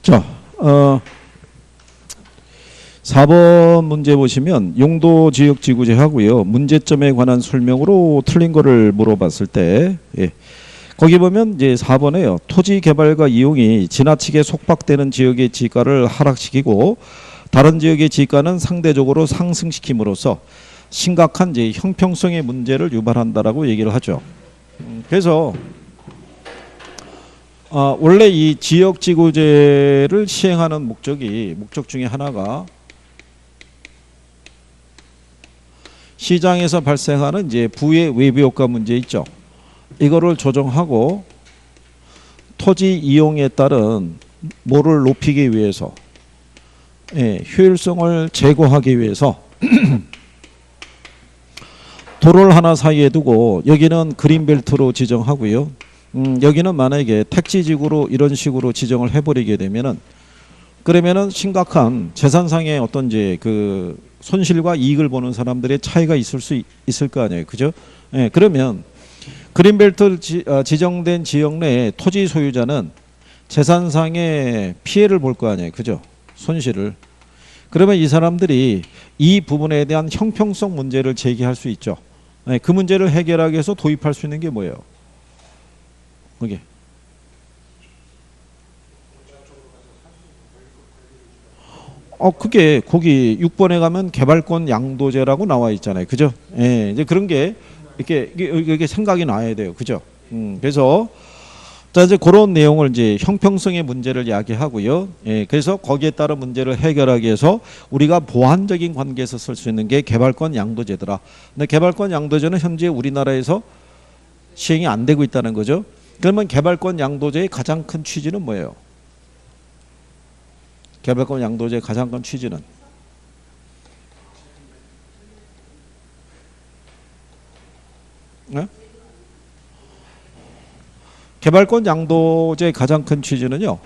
자, 4번 문제 보시면 용도 지역 지구제 하고요. 문제점에 관한 설명으로 틀린 거를 물어봤을 때, 예. 거기 보면 이제 4번에요. 토지 개발과 이용이 지나치게 속박되는 지역의 지가를 하락시키고 다른 지역의 지가는 상대적으로 상승시킴으로써 심각한 이제 형평성의 문제를 유발한다라고 얘기를 하죠. 그래서 원래 이 지역지구제를 시행하는 목적 중에 하나가 시장에서 발생하는 이제 부의 외부효과 문제 있죠. 이거를 조정하고 토지 이용에 따른 뭐를 높이기 위해서, 예, 효율성을 제고하기 위해서 도로를 하나 사이에 두고 여기는 그린벨트로 지정하고요. 여기는 만약에 택지지구로 이런 식으로 지정을 해버리게 되면은 그러면은 심각한 재산상의 어떤 이제 그 손실과 이익을 보는 사람들의 차이가 있을 거 아니에요, 그죠? 예, 그러면 그린벨트 지정된 지역 내에 토지 소유자는 재산상의 피해를 볼 거 아니에요, 그죠? 손실을. 그러면 이 사람들이 이 부분에 대한 형평성 문제를 제기할 수 있죠. 예, 그 문제를 해결하기 위해서 도입할 수 있는 게 뭐예요? 그게 그게 거기 6번에 가면 개발권 양도제라고 나와 있잖아요, 그죠? 예, 이제 그런 게 이게 생각이 나야 돼요, 그죠? 그래서 자, 이제 그런 내용을 이제 형평성의 문제를 이야기하고요. 예, 그래서 거기에 따른 문제를 해결하기 위해서 우리가 보완적인 관계에서 쓸 수 있는 게 개발권 양도제더라. 근데 개발권 양도제는 현재 우리나라에서 시행이 안 되고 있다는 거죠. 그러면 개발권 양도제의 가장 큰 취지는 뭐예요? 개발권 양도제의 가장 큰 취지는 네? 개발권 양도제의 가장 큰 취지는요,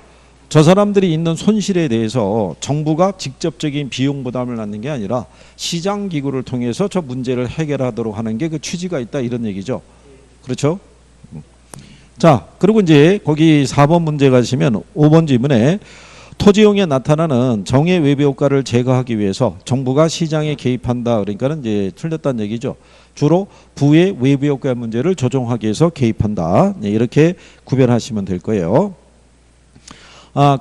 저 사람들이 있는 손실에 대해서 정부가 직접적인 비용 부담을 갖는 게 아니라 시장기구를 통해서 저 문제를 해결하도록 하는 게 그 취지가 있다, 이런 얘기죠. 그렇죠? 자, 그리고 이제 거기 4번 문제 가시면 5번 지문에 토지용에 나타나는 정의 외부 효과를 제거하기 위해서 정부가 시장에 개입한다. 그러니까는 이제 틀렸다는 얘기죠. 주로 부의 외부 효과 문제를 조정하기 위해서 개입한다. 네, 이렇게 구별하시면 될 거예요.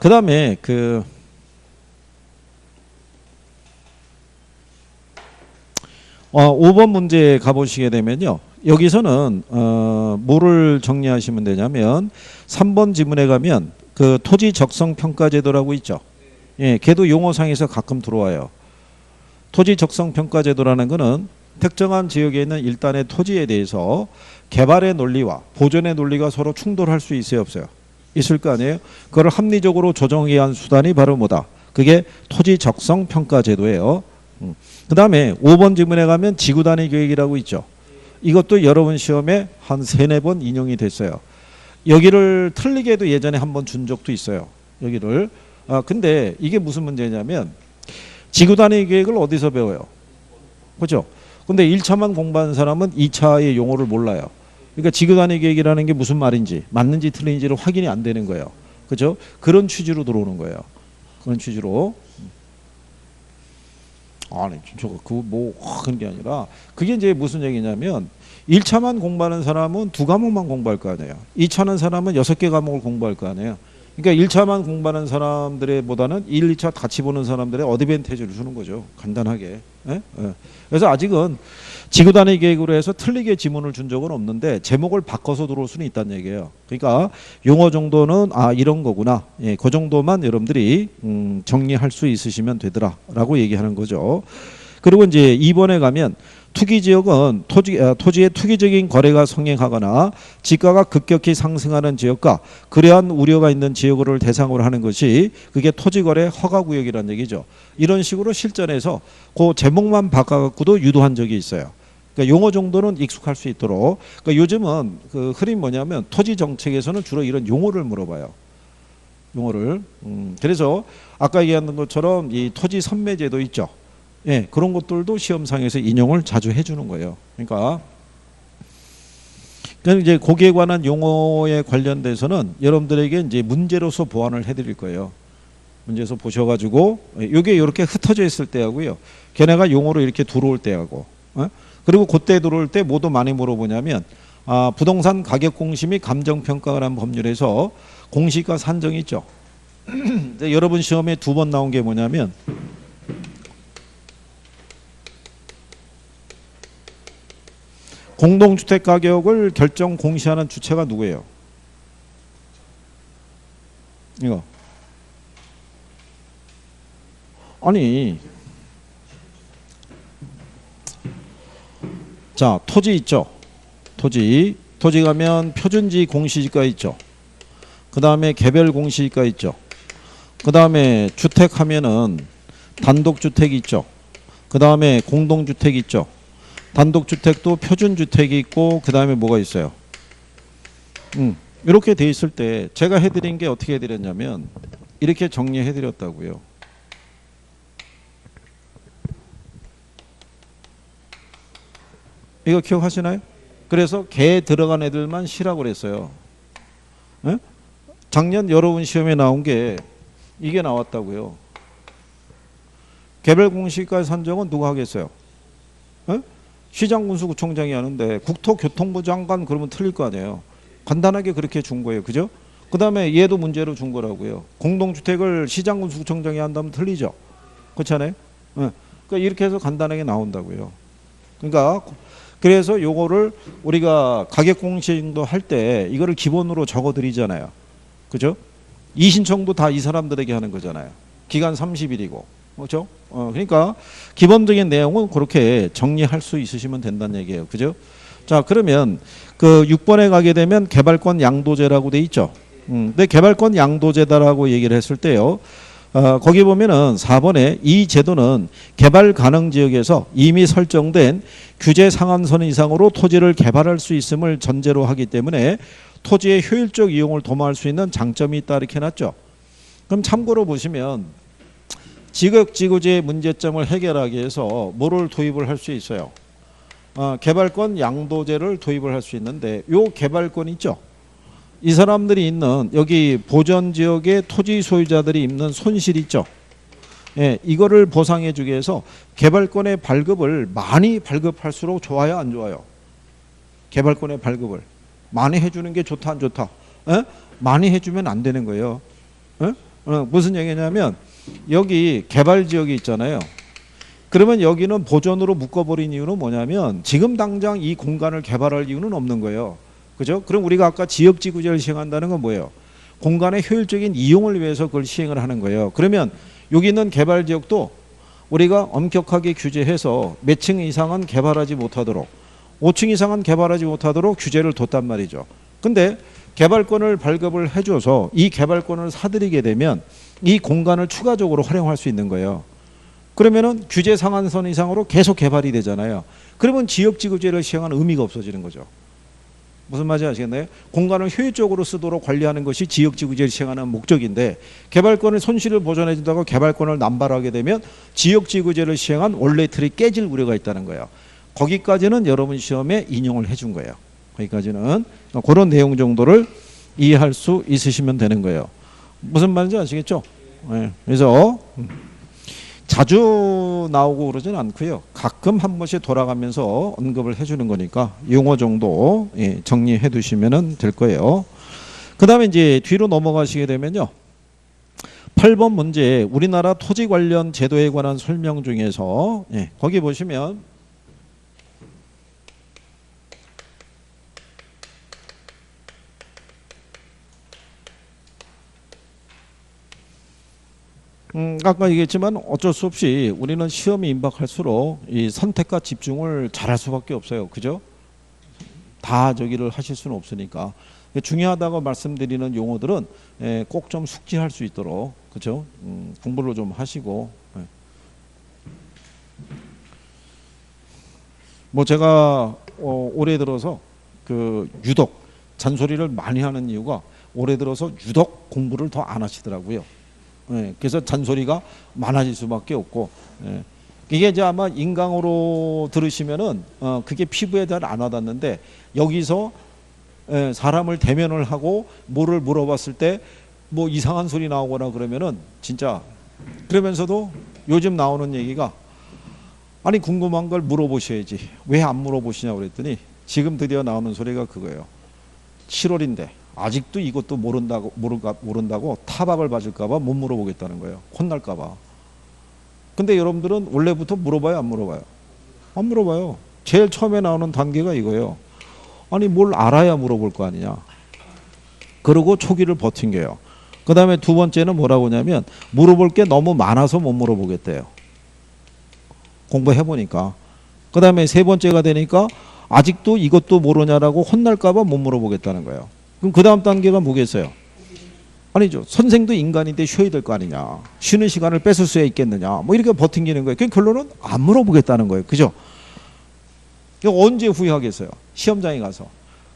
그다음에 5번 문제 가보시게 되면요. 여기서는 뭐를 정리하시면 되냐면 3번 지문에 가면 그 토지 적성 평가 제도라고 있죠. 예, 걔도 용어상에서 가끔 들어와요. 토지 적성 평가 제도라는 거는 특정한 지역에 있는 일단의 토지에 대해서 개발의 논리와 보존의 논리가 서로 충돌할 수 있어요, 없어요? 있을 거 아니에요? 그걸 합리적으로 조정하기 위한 수단이 바로 뭐다? 그게 토지 적성 평가 제도예요. 그 다음에 5번 지문에 가면 지구 단위 계획이라고 있죠. 이것도 여러분 시험에 한 3-4번 인용이 됐어요. 여기를 틀리게도 예전에 한번 준 적도 있어요. 여기를. 근데 이게 무슨 문제냐면 지구 단위 계획을 어디서 배워요? 그죠? 근데 1차만 공부하는 사람은 2차의 용어를 몰라요. 그러니까 지구 단위 계획이라는 게 무슨 말인지, 맞는지 틀린지를 확인이 안 되는 거예요. 그죠? 그런 취지로 들어오는 거예요. 그런 취지로. 아니, 그거 그런 게 아니라 그게 이제 무슨 얘기냐면 1차만 공부하는 사람은 2과목만 공부할 거 아니에요. 2차는 사람은 6개 과목을 공부할 거 아니에요. 그러니까 1차만 공부하는 사람들의 보다는 1, 2차 같이 보는 사람들의 어드밴티지를 주는 거죠. 간단하게. 예? 예. 그래서 아직은 지구 단위 계획으로 해서 틀리게 지문을 준 적은 없는데 제목을 바꿔서 들어올 수는 있다는 얘기예요. 그러니까 용어 정도는 이런 거구나. 예, 그 정도만 여러분들이 정리할 수 있으시면 되더라라고 얘기하는 거죠. 그리고 이제 2번에 가면 투기지역은 토지의 투기적인 거래가 성행하거나 지가가 급격히 상승하는 지역과 그러한 우려가 있는 지역을 대상으로 하는 것이 그게 토지거래 허가구역이라는 얘기죠. 이런 식으로 실전에서 그 제목만 바꿔갖고도 유도한 적이 있어요. 그러니까 용어 정도는 익숙할 수 있도록. 그러니까 요즘은 그 흐름이 뭐냐면 토지 정책에서는 주로 이런 용어를 물어봐요. 용어를. 그래서 아까 얘기한 것처럼 이 토지 선매제도 있죠. 예, 그런 것들도 시험상에서 인용을 자주 해주는 거예요. 그러니까 이제 거기에 관한 용어에 관련돼서는 여러분들에게 이제 문제로서 보완을 해드릴 거예요. 문제에서 보셔가지고 이게 이렇게 흩어져 있을 때하고요. 걔네가 용어로 이렇게 들어올 때하고 그리고 그때 들어올 때 뭐도 많이 물어보냐면 부동산 가격 공시 및 감정 평가를 한 법률에서 공시가 산정이 있죠. 여러분 시험에 2번 나온 게 뭐냐면 공동주택 가격을 결정 공시하는 주체가 누구예요? 이거. 아니. 자, 토지 있죠. 토지 가면 표준지 공시지가 있죠. 그 다음에 개별 공시지가 있죠. 그 다음에 주택 하면은 단독주택이 있죠. 그 다음에 공동주택이 있죠. 단독주택도 표준주택이 있고 그 다음에 뭐가 있어요? 이렇게 돼 있을 때 제가 해드린 게 어떻게 해드렸냐면 이렇게 정리해드렸다고요. 이거 기억하시나요? 그래서 개 들어간 애들만 시라고 그랬어요. 에? 작년 여러분 시험에 나온 게 이게 나왔다고요. 개별 공시가 산정은 누가 하겠어요? 에? 시장군수구청장이 하는데 국토교통부 장관 그러면 틀릴 거 아니에요. 간단하게 그렇게 준 거예요. 그죠? 그 다음에 얘도 문제로 준 거라고요. 공동주택을 시장군수구청장이 한다면 틀리죠. 그렇지 않아요? 그러니까 이렇게 해서 간단하게 나온다고요. 그러니까 그래서 요거를 우리가 가격공시도 할 때 이거를 기본으로 적어드리잖아요. 그죠? 이신청도 다 이 사람들에게 하는 거잖아요. 기간 30일이고. 그렇죠? 그러니까 기본적인 내용은 그렇게 정리할 수 있으시면 된다는 얘기예요. 그죠? 자, 그러면 그 6번에 가게 되면 개발권 양도제라고 돼 있죠. 근데 개발권 양도제다라고 얘기를 했을 때요. 거기 보면은 4번에 이 제도는 개발 가능 지역에서 이미 설정된 규제 상한선 이상으로 토지를 개발할 수 있음을 전제로 하기 때문에 토지의 효율적 이용을 도모할 수 있는 장점이 있다 이렇게 해놨죠. 그럼 참고로 보시면 지역지구제의 문제점을 해결하기 위해서 뭐를 도입을 할 수 있어요? 개발권 양도제를 도입을 할 수 있는데 요 개발권 있죠. 이 사람들이 있는 여기 보전지역의 토지 소유자들이 입는 손실 있죠. 예, 이거를 보상해 주기 위해서 개발권의 발급을 많이 발급할수록 좋아요 안 좋아요? 개발권의 발급을 많이 해주는 게 좋다 안 좋다? 예? 많이 해주면 안 되는 거예요. 예? 무슨 얘기냐면 여기 개발지역이 있잖아요. 그러면 여기는 보전으로 묶어버린 이유는 뭐냐면 지금 당장 이 공간을 개발할 이유는 없는 거예요. 그죠? 그럼 우리가 아까 지역지구제를 시행한다는 건 뭐예요? 공간의 효율적인 이용을 위해서 그걸 시행을 하는 거예요. 그러면 여기 있는 개발지역도 우리가 엄격하게 규제해서 몇 층 이상은 개발하지 못하도록 5층 이상은 개발하지 못하도록 규제를 뒀단 말이죠. 근데 개발권을 발급을 해줘서 이 개발권을 사들이게 되면 이 공간을 추가적으로 활용할 수 있는 거예요. 그러면은 규제 상한선 이상으로 계속 개발이 되잖아요. 그러면 지역지구제를 시행하는 의미가 없어지는 거죠. 무슨 말인지 아시겠나요? 공간을 효율적으로 쓰도록 관리하는 것이 지역지구제를 시행하는 목적인데 개발권의 손실을 보전해 준다고 개발권을 남발하게 되면 지역지구제를 시행한 원래 틀이 깨질 우려가 있다는 거예요. 거기까지는 여러분 시험에 인용을 해준 거예요. 거기까지는 그런 내용 정도를 이해할 수 있으시면 되는 거예요. 무슨 말인지 아시겠죠? 네. 그래서 자주 나오고 그러진 않고요. 가끔 한 번씩 돌아가면서 언급을 해주는 거니까 용어 정도 정리해 두시면 될 거예요. 그 다음에 이제 뒤로 넘어가시게 되면요. 8번 문제 우리나라 토지 관련 제도에 관한 설명 중에서 거기 보시면 아까 얘기했지만 어쩔 수 없이 우리는 시험이 임박할수록 이 선택과 집중을 잘할 수밖에 없어요. 그죠? 다 저기를 하실 수는 없으니까. 중요하다고 말씀드리는 용어들은 꼭 좀 숙지할 수 있도록 그죠? 공부를 좀 하시고. 뭐 제가 올해 들어서 그 유독 잔소리를 많이 하는 이유가 올해 들어서 유독 공부를 더 안 하시더라고요. 그래서 잔소리가 많아질 수밖에 없고 이게 이제 아마 인강으로 들으시면은 그게 피부에 잘 안 와닿는데 여기서 사람을 대면을 하고 뭐를 물어봤을 때 뭐 이상한 소리 나오거나 그러면은 진짜 그러면서도 요즘 나오는 얘기가 아니 궁금한 걸 물어보셔야지 왜 안 물어보시냐고 그랬더니 지금 드디어 나오는 소리가 그거예요. 7월인데 아직도 이것도 모른다고 타박을 받을까봐 못 물어보겠다는 거예요. 혼날까봐. 근데 여러분들은 원래부터 물어봐요, 안 물어봐요? 안 물어봐요. 제일 처음에 나오는 단계가 이거예요. 아니 뭘 알아야 물어볼 거 아니냐. 그러고 초기를 버틴게요. 그 다음에 두 번째는 뭐라고 하냐면 물어볼 게 너무 많아서 못 물어보겠대요. 공부해보니까. 그 다음에 세 번째가 되니까 아직도 이것도 모르냐라고 혼날까봐 못 물어보겠다는 거예요. 그럼 그 다음 단계가 뭐겠어요? 아니죠. 선생도 인간인데 쉬어야 될 거 아니냐. 쉬는 시간을 뺏을 수 있겠느냐. 뭐 이렇게 버팅기는 거예요. 그 결론은 안 물어보겠다는 거예요. 그죠? 이거 언제 후회하겠어요? 시험장에 가서.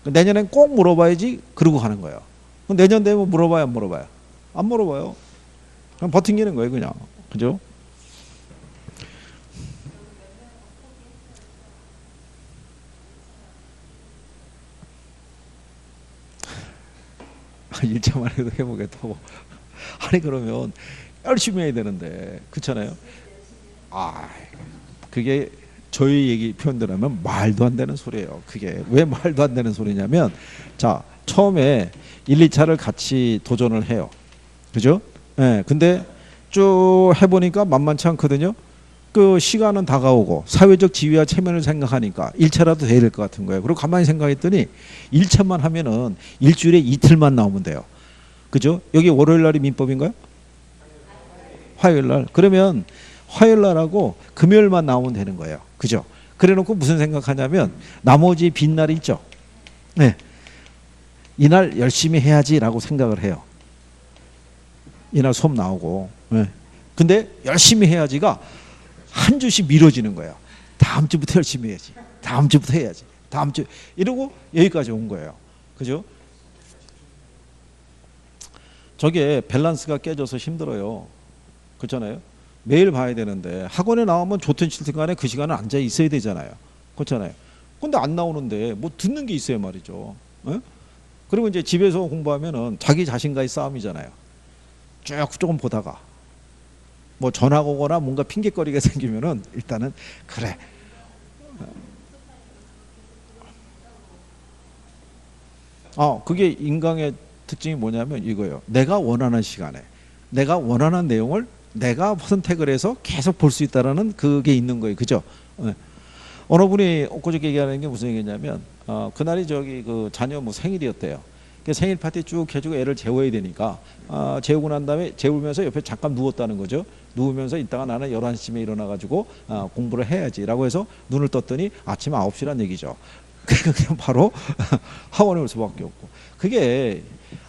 내년엔 꼭 물어봐야지 그러고 가는 거예요. 내년 되면 물어봐요, 안 물어봐요? 안 물어봐요. 그냥 버팅기는 거예요, 그냥. 그죠? 일차만 해도 해보겠다고. 아니 그러면 열심히 해야 되는데 그렇잖아요. 아 그게 저희 얘기 표현대로 하면 말도 안 되는 소리예요. 그게 왜 말도 안 되는 소리냐면 자 처음에 1, 2차를 같이 도전을 해요. 그죠? 예. 근데 쭉 해보니까 만만치 않거든요. 그 시간은 다가오고 사회적 지위와 체면을 생각하니까 1차라도 돼야 될 것 같은 거예요. 그리고 가만히 생각했더니 1차만 하면은 일주일에 이틀만 나오면 돼요. 그죠? 여기 월요일 날이 민법인가요? 화요일 날. 그러면 화요일 날하고 금요일만 나오면 되는 거예요. 그죠? 그래 놓고 무슨 생각하냐면 나머지 빈 날이 있죠. 네. 이날 열심히 해야지라고 생각을 해요. 이날 수업 나오고. 네. 근데 열심히 해야지가 한 주씩 미뤄지는 거예요. 다음 주부터 열심히 해야지. 다음 주부터 해야지. 다음 주 이러고 여기까지 온 거예요. 그죠? 저게 밸런스가 깨져서 힘들어요. 그렇잖아요. 매일 봐야 되는데 학원에 나오면 좋든 싫든 간에 그 시간에 앉아 있어야 되잖아요. 그렇잖아요. 근데 안 나오는데 뭐 듣는 게 있어야 말이죠. 에? 그리고 이제 집에서 공부하면은 자기 자신과의 싸움이잖아요. 쭉 조금 보다가 뭐 전화가 오거나 뭔가 핑계거리가 생기면은 일단은 그래. 그게 인강의 특징이 뭐냐면 이거예요. 내가 원하는 시간에 내가 원하는 내용을 내가 선택을 해서 계속 볼 수 있다라는 그게 있는 거예요. 그죠? 네. 어느 분이 엊그저께 얘기하는 게 무슨 얘기냐면 그날이 저기 그 자녀 뭐 생일이었대요. 생일 파티 쭉 해주고 애를 재워야 되니까 재우고 난 다음에 재우면서 옆에 잠깐 누웠다는 거죠. 누우면서 이따가 나는 11시쯤에 일어나가지고 공부를 해야지 라고 해서 눈을 떴더니 아침 9시란 얘기죠. 그냥 바로 학원에 올 수밖에 없고 그게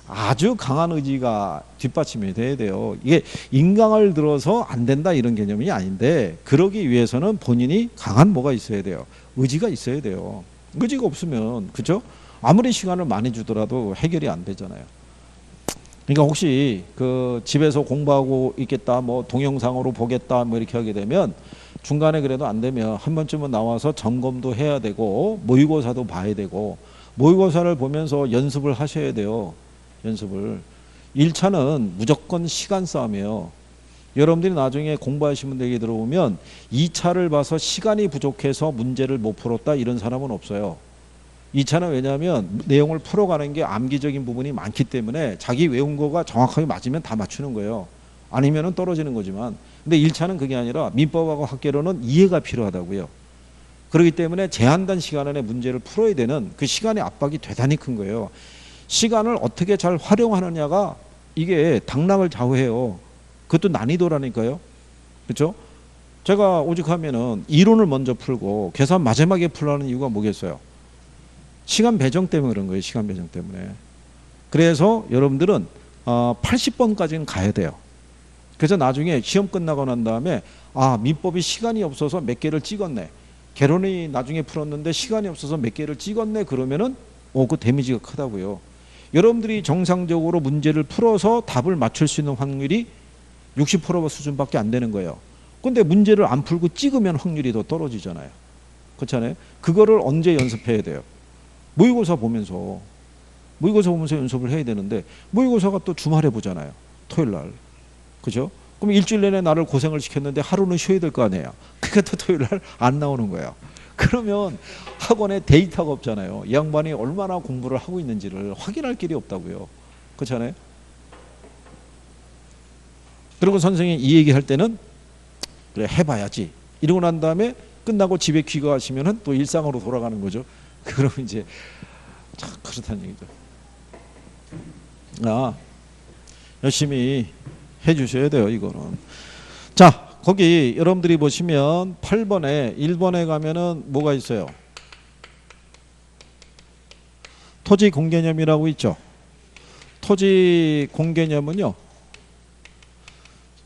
아주 강한 의지가 뒷받침이 돼야 돼요. 이게 인강을 들어서 안 된다 이런 개념이 아닌데 그러기 위해서는 본인이 강한 뭐가 있어야 돼요. 의지가 있어야 돼요. 의지가 없으면 그죠? 아무리 시간을 많이 주더라도 해결이 안 되잖아요. 그러니까 혹시 그 집에서 공부하고 있겠다 뭐 동영상으로 보겠다 뭐 이렇게 하게 되면 중간에 그래도 안 되면 한 번쯤은 나와서 점검도 해야 되고 모의고사도 봐야 되고 모의고사를 보면서 연습을 하셔야 돼요. 연습을. 1차는 무조건 시간 싸움이에요. 여러분들이 나중에 공부하시는 분들 얘기 들어보면 2차를 봐서 시간이 부족해서 문제를 못 풀었다 이런 사람은 없어요. 2차는 왜냐하면 내용을 풀어가는 게 암기적인 부분이 많기 때문에 자기 외운 거가 정확하게 맞으면 다 맞추는 거예요. 아니면 떨어지는 거지만 근데 1차는 그게 아니라 민법하고 학계론은 이해가 필요하다고요. 그렇기 때문에 제한된 시간 안에 문제를 풀어야 되는 그 시간의 압박이 대단히 큰 거예요. 시간을 어떻게 잘 활용하느냐가 이게 당락을 좌우해요. 그것도 난이도라니까요. 그렇죠? 제가 오죽하면은 이론을 먼저 풀고 계산 마지막에 풀라는 이유가 뭐겠어요? 시간 배정 때문에 그런 거예요. 시간 배정 때문에. 그래서 여러분들은 80번까지는 가야 돼요. 그래서 나중에 시험 끝나고 난 다음에 민법이 시간이 없어서 몇 개를 찍었네. 개론이 나중에 풀었는데 시간이 없어서 몇 개를 찍었네. 그러면은 그 데미지가 크다고요. 여러분들이 정상적으로 문제를 풀어서 답을 맞출 수 있는 확률이 60% 수준밖에 안 되는 거예요. 근데 문제를 안 풀고 찍으면 확률이 더 떨어지잖아요. 그렇잖아요. 그거를 언제 연습해야 돼요? 모의고사 보면서. 모의고사 보면서 연습을 해야 되는데 모의고사가 또 주말에 보잖아요. 토요일 날. 그죠? 그럼 일주일 내내 나를 고생을 시켰는데 하루는 쉬어야 될 거 아니에요. 그게 또 토요일 날 안 나오는 거예요. 그러면 학원에 데이터가 없잖아요. 이 양반이 얼마나 공부를 하고 있는지를 확인할 길이 없다고요. 그렇잖아요. 그리고 선생님이 이 얘기할 때는 그래 해봐야지 이러고 난 다음에 끝나고 집에 귀가하시면은 또 일상으로 돌아가는 거죠. 그럼 이제 참 그렇다는 얘기죠. 열심히 해주셔야 돼요. 이거는. 자, 거기 여러분들이 보시면 8번에 1번에 가면은 뭐가 있어요? 토지 공개념이라고 있죠. 토지 공개념은요,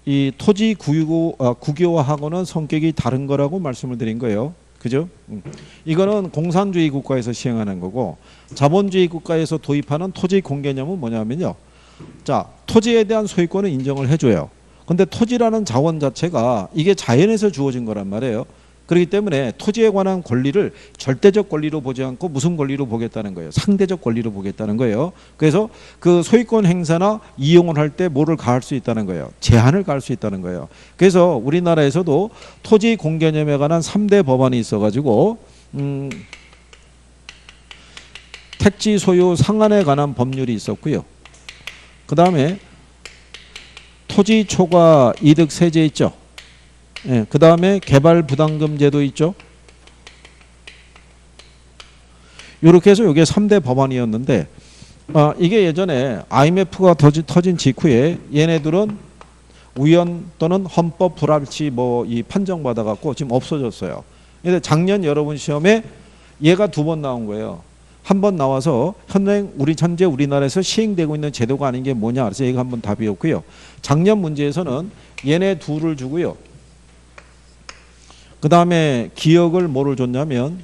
이 토지 국유화하고는 성격이 다른 거라고 말씀을 드린 거예요. 그죠? 이거는 공산주의 국가에서 시행하는 거고, 자본주의 국가에서 도입하는 토지 공개념은 뭐냐면요, 자, 토지에 대한 소유권을 인정을 해줘요. 근데 토지라는 자원 자체가 이게 자연에서 주어진 거란 말이에요. 그렇기 때문에 토지에 관한 권리를 절대적 권리로 보지 않고 무슨 권리로 보겠다는 거예요. 상대적 권리로 보겠다는 거예요. 그래서 그 소유권 행사나 이용을 할 때 뭐를 가할 수 있다는 거예요. 제한을 가할 수 있다는 거예요. 그래서 우리나라에서도 토지 공개념에 관한 3대 법안이 있어가지고 택지 소유 상한에 관한 법률이 있었고요. 그 다음에 토지 초과 이득 세제 있죠. 예, 그 다음에 개발 부담금 제도 있죠. 이렇게 해서 이게 3대 법안이었는데 이게 예전에 IMF가 터진 직후에 얘네들은 우연 또는 헌법 불합치 이 판정받아 갖고 지금 없어졌어요. 근데 작년 여러분 시험에 얘가 2번 나온 거예요. 한 번 나와서 현재 우리나라에서 시행되고 있는 제도가 아닌 게 뭐냐 그래서 얘가 한 번 답이었고요. 작년 문제에서는 얘네 둘을 주고요. 그 다음에 기억을 뭐를 줬냐면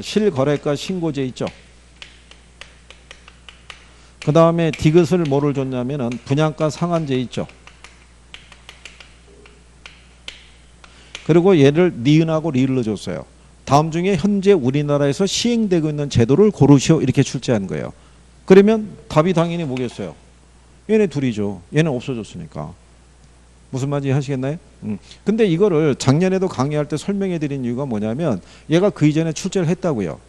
실거래가 신고제 있죠. 그 다음에 디귿을 뭐를 줬냐면은 분양가 상한제 있죠. 그리고 얘를 니은하고 리을로 줬어요. 다음 중에 현재 우리나라에서 시행되고 있는 제도를 고르시오 이렇게 출제한 거예요. 그러면 답이 당연히 뭐겠어요? 얘네 둘이죠. 얘는 없어졌으니까. 무슨 말인지 하시겠나요? 근데 이거를 작년에도 강의할 때 설명해 드린 이유가 뭐냐면 얘가 그 이전에 출제를 했다고요.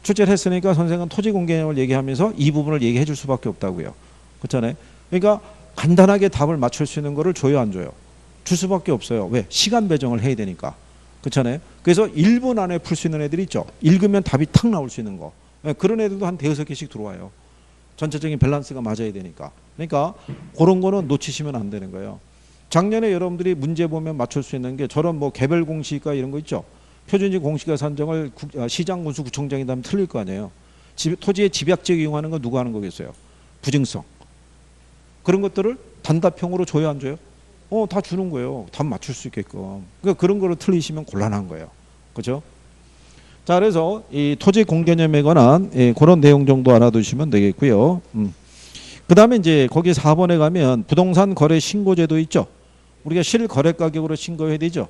출제를 했으니까 선생은 토지 공개념을 얘기하면서 이 부분을 얘기해 줄 수밖에 없다고요. 그렇잖아요. 그러니까 간단하게 답을 맞출 수 있는 거를 줘요, 안 줘요? 줄 수밖에 없어요. 왜? 시간 배정을 해야 되니까. 그렇잖아요. 그래서 1분 안에 풀 수 있는 애들 있죠. 읽으면 답이 탁 나올 수 있는 거. 그런 애들도 한 5-6개씩 들어와요. 전체적인 밸런스가 맞아야 되니까. 그러니까 그런 거는 놓치시면 안 되는 거예요. 작년에 여러분들이 문제 보면 맞출 수 있는 게 저런 개별 공시가 이런 거 있죠. 표준지 공시가 산정을 시장 군수 구청장이 하면 틀릴 거 아니에요. 토지의 집약적 이용하는 건 누가 하는 거겠어요? 부증성. 그런 것들을 단답형으로 줘야 안 줘요? 다 주는 거예요. 답 맞출 수 있게끔. 그러니까 그런 거를 틀리시면 곤란한 거예요. 그죠? 자, 그래서 이 토지 공개념에 관한 그런 내용 정도 알아두시면 되겠고요. 그 다음에 이제 거기 4번에 가면 부동산 거래 신고제도 있죠. 우리가 실거래 가격으로 신고해야 되죠.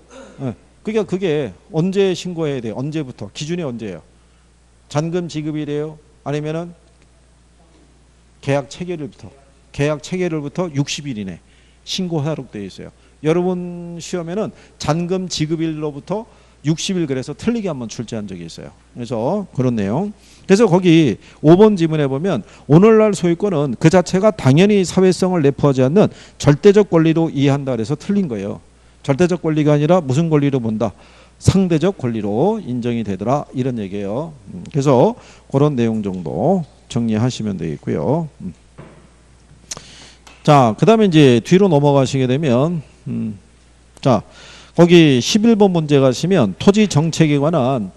그러니까 그게 언제 신고해야 돼요? 언제부터? 기준이 언제예요? 잔금 지급이래요? 아니면은 계약 체결일부터? 계약 체결일부터 60일 이내 신고하도록 되어 있어요. 여러분 시험에는 잔금 지급일로부터 60일 그래서 틀리게 한번 출제한 적이 있어요. 그래서 그런 내용. 그래서 거기 5번 지문에 보면 오늘날 소유권은 그 자체가 당연히 사회성을 내포하지 않는 절대적 권리로 이해한다 그래서 틀린 거예요. 절대적 권리가 아니라 무슨 권리로 본다? 상대적 권리로 인정이 되더라 이런 얘기예요. 그래서 그런 내용 정도 정리하시면 되겠고요. 자, 그 다음에 이제 뒤로 넘어가시게 되면 자, 거기 11번 문제 가시면 토지 정책에 관한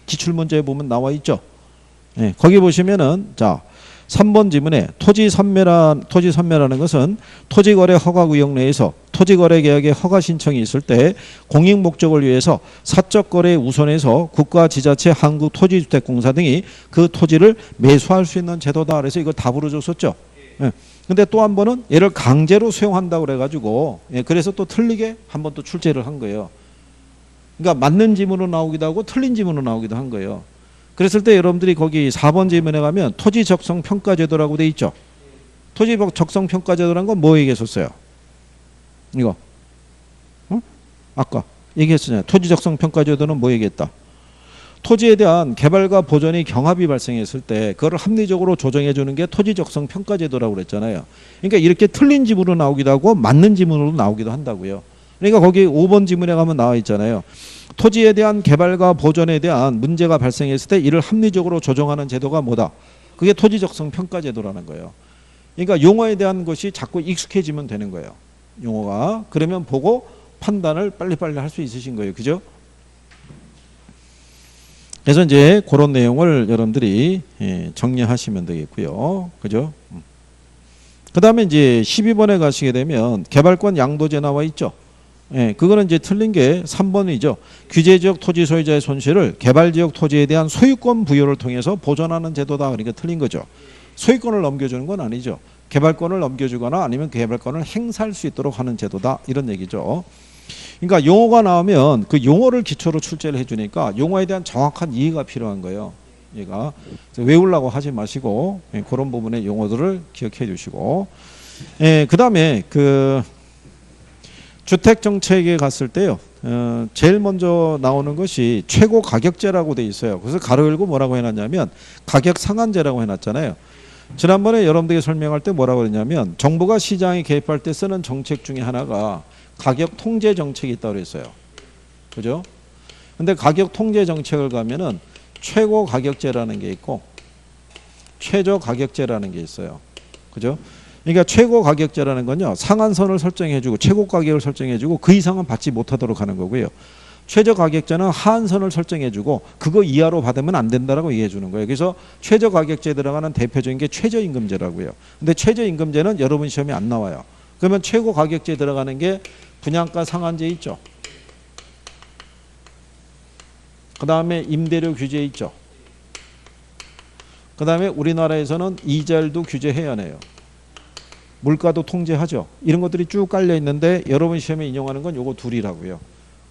기출문제에 보면 나와 있죠. 거기 보시면은 자 3번 지문에 토지 선매라는 것은 토지거래 허가구역 내에서 토지거래 계약의 허가 신청이 있을 때 공익 목적을 위해서 사적 거래에 우선해서 국가, 지자체, 한국토지주택공사 등이 그 토지를 매수할 수 있는 제도다. 그래서 이걸 답으로 줬었죠. 근데 또 한 번은 얘를 강제로 수용한다고 그래가지고 그래서 또 틀리게 한 번 또 출제를 한 거예요. 그러니까 맞는 지문으로 나오기도 하고 틀린 지문으로 나오기도 한 거예요. 그랬을 때 여러분들이 거기 4번 지문에 가면 토지 적성 평가 제도라고 돼 있죠. 토지 적성 평가 제도라는 건 뭐 얘기했었어요? 이거. 아까 얘기했었잖아요. 토지 적성 평가 제도는 뭐 얘기했다? 토지에 대한 개발과 보존의 경합이 발생했을 때 그걸 합리적으로 조정해 주는 게 토지 적성 평가 제도라고 그랬잖아요. 그러니까 이렇게 틀린 지문으로 나오기도 하고 맞는 지문으로 나오기도 한다고요. 그러니까 거기 5번 지문에 가면 나와 있잖아요. 토지에 대한 개발과 보존에 대한 문제가 발생했을 때 이를 합리적으로 조정하는 제도가 뭐다? 그게 토지 적성 평가 제도라는 거예요. 그러니까 용어에 대한 것이 자꾸 익숙해지면 되는 거예요. 용어가. 그러면 보고 판단을 빨리빨리 할 수 있으신 거예요. 그죠? 그래서 이제 그런 내용을 여러분들이 정리하시면 되겠고요. 그죠? 그 다음에 이제 12번에 가시게 되면 개발권 양도제 나와 있죠. 그거는 이제 틀린 게 3번이죠. 규제지역 토지 소유자의 손실을 개발지역 토지에 대한 소유권 부여를 통해서 보존하는 제도다. 그러니까 틀린 거죠. 소유권을 넘겨주는 건 아니죠. 개발권을 넘겨주거나 아니면 개발권을 행사할 수 있도록 하는 제도다. 이런 얘기죠. 그러니까 용어가 나오면 그 용어를 기초로 출제를 해주니까 용어에 대한 정확한 이해가 필요한 거예요. 얘가 외우려고 하지 마시고 그런 부분의 용어들을 기억해 주시고, 그 다음에 그 주택 정책에 갔을 때요, 제일 먼저 나오는 것이 최고 가격제라고 돼 있어요. 그래서 가로 열고 뭐라고 해놨냐면 가격 상한제라고 해놨잖아요. 지난번에 여러분들에게 설명할 때 뭐라고 했냐면 정부가 시장에 개입할 때 쓰는 정책 중에 하나가 가격 통제 정책이 있다고 그랬어요. 그죠? 근데 가격 통제 정책을 가면은 최고 가격제라는 게 있고 최저 가격제라는 게 있어요. 그죠? 그러니까 최고 가격제라는 건요, 상한선을 설정해주고 최고 가격을 설정해주고 그 이상은 받지 못하도록 하는 거고요. 최저 가격제는 하한선을 설정해주고 그거 이하로 받으면 안 된다라고 얘기해 주는 거예요. 그래서 최저 가격제에 들어가는 대표적인 게 최저임금제라고요. 근데 최저임금제는 여러분 시험에 안 나와요. 그러면 최고 가격제에 들어가는 게 분양가 상한제 있죠. 그 다음에 임대료 규제 있죠. 그 다음에 우리나라에서는 이자율도 규제해야 해요. 물가도 통제하죠. 이런 것들이 쭉 깔려 있는데 여러분 시험에 인용하는 건 요거 둘이라고요.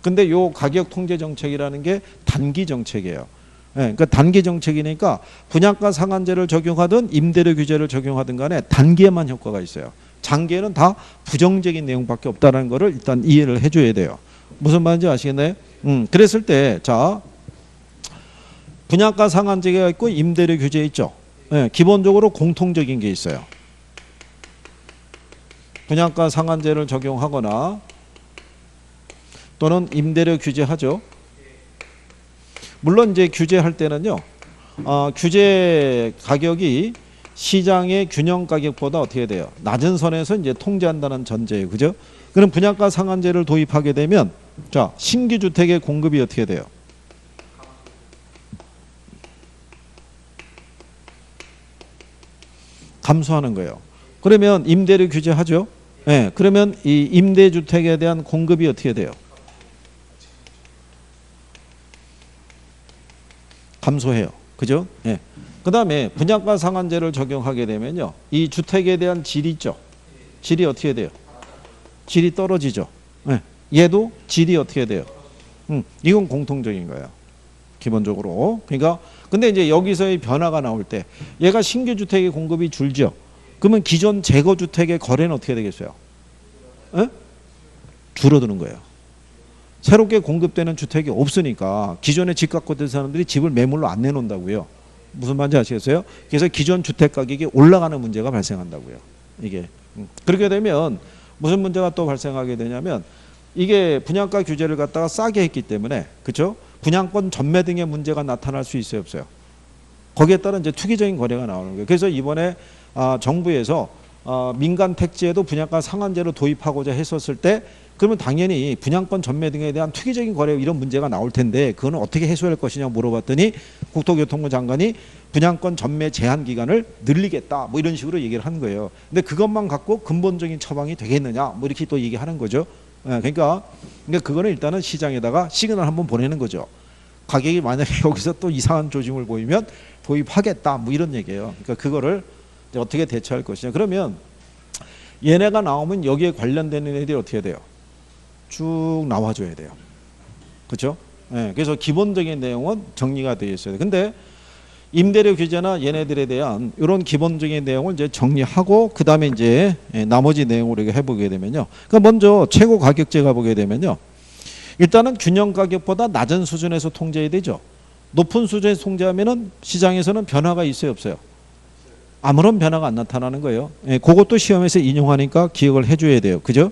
근데 요 가격 통제 정책이라는 게 단기 정책이에요. 그러니까 단기 정책이니까 분양가 상한제를 적용하든 임대료 규제를 적용하든 간에 단기에만 효과가 있어요. 장기에는 다 부정적인 내용밖에 없다는 거를 일단 이해를 해줘야 돼요. 무슨 말인지 아시겠나요? 그랬을 때, 자, 분양가 상한제가 있고 임대료 규제 있죠. 기본적으로 공통적인 게 있어요. 분양가 상한제를 적용하거나 또는 임대료 규제하죠. 물론 이제 규제할 때는요, 규제 가격이 시장의 균형 가격보다 어떻게 돼요? 낮은 선에서 이제 통제한다는 전제예요. 그죠? 그럼 분양가 상한제를 도입하게 되면, 자, 신규 주택의 공급이 어떻게 돼요? 감소하는 거예요. 그러면 임대료 규제하죠? 네, 그러면 이 임대주택에 대한 공급이 어떻게 돼요? 감소해요. 그죠? 예. 그 다음에 분양가 상한제를 적용하게 되면요, 이 주택에 대한 질이 있죠. 질이 어떻게 돼요? 질이 떨어지죠. 예. 얘도 질이 어떻게 돼요? 이건 공통적인 거예요. 기본적으로. 그러니까 근데 이제 여기서의 변화가 나올 때 얘가 신규 주택의 공급이 줄죠. 그러면 기존 재거 주택의 거래는 어떻게 되겠어요? 예? 줄어드는 거예요. 새롭게 공급되는 주택이 없으니까 기존에 집 갖고 있던 사람들이 집을 매물로 안 내놓는다고요. 무슨 말인지 아시겠어요? 그래서 기존 주택 가격이 올라가는 문제가 발생한다고요. 이게 그렇게 되면 무슨 문제가 또 발생하게 되냐면 이게 분양가 규제를 갖다가 싸게 했기 때문에, 그렇죠? 분양권 전매 등의 문제가 나타날 수 있어요, 없어요? 거기에 따른 이제 투기적인 거래가 나오는 거예요. 그래서 이번에 정부에서 민간 택지에도 분양가 상한제를 도입하고자 했었을 때, 그러면 당연히 분양권 전매 등에 대한 투기적인 거래 이런 문제가 나올 텐데 그거는 어떻게 해소할 것이냐 물어봤더니 국토교통부 장관이 분양권 전매 제한 기간을 늘리겠다 뭐 이런 식으로 얘기를 한 거예요. 근데 그것만 갖고 근본적인 처방이 되겠느냐 뭐 이렇게 또 얘기하는 거죠. 그러니까 그거는 일단은 시장에다가 시그널 한번 보내는 거죠. 가격이 만약에 여기서 또 이상한 조짐을 보이면 도입하겠다 뭐 이런 얘기예요. 그러니까 그거를 이제 어떻게 대처할 것이냐. 그러면 얘네가 나오면 여기에 관련되는 애들이 어떻게 돼요? 쭉 나와줘야 돼요. 그렇죠? 예, 그래서 기본적인 내용은 정리가 되어 있어요. 근데 임대료 규제나 얘네들에 대한 이런 기본적인 내용을 이제 정리하고 그 다음에 이제 나머지 내용으로 해보게 되면요. 그러니까 먼저 최고 가격제가 보게 되면요. 일단은 균형 가격보다 낮은 수준에서 통제해야 되죠. 높은 수준에서 통제하면은 시장에서는 변화가 있어요, 없어요? 아무런 변화가 안 나타나는 거예요. 예, 그것도 시험에서 인용하니까 기억을 해줘야 돼요. 그죠?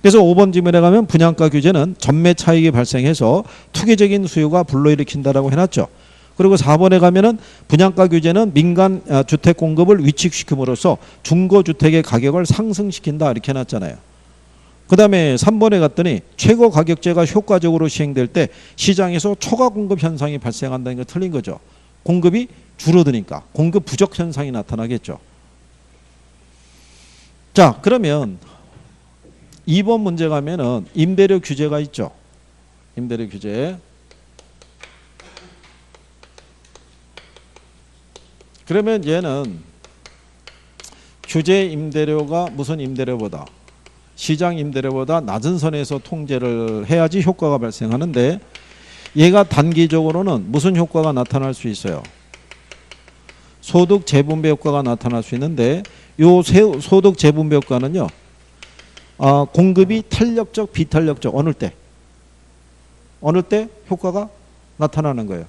그래서 5번 지문에 가면 분양가 규제는 전매 차익이 발생해서 투기적인 수요가 불러일으킨다라고 해놨죠. 그리고 4번에 가면은 분양가 규제는 민간 주택 공급을 위축시킴으로써 중고주택의 가격을 상승시킨다 이렇게 해놨잖아요. 그 다음에 3번에 갔더니 최고 가격제가 효과적으로 시행될 때 시장에서 초과 공급 현상이 발생한다는 게 틀린 거죠. 공급이 줄어드니까 공급 부족 현상이 나타나겠죠. 자, 그러면 2번 문제 가면은 임대료 규제가 있죠. 임대료 규제. 그러면 얘는 규제 임대료가 무슨 임대료보다 시장 임대료보다 낮은 선에서 통제를 해야지 효과가 발생하는데 얘가 단기적으로는 무슨 효과가 나타날 수 있어요? 소득 재분배 효과가 나타날 수 있는데 요 소득 재분배 효과는요. 공급이 탄력적 비탄력적 어느 때 효과가 나타나는 거예요.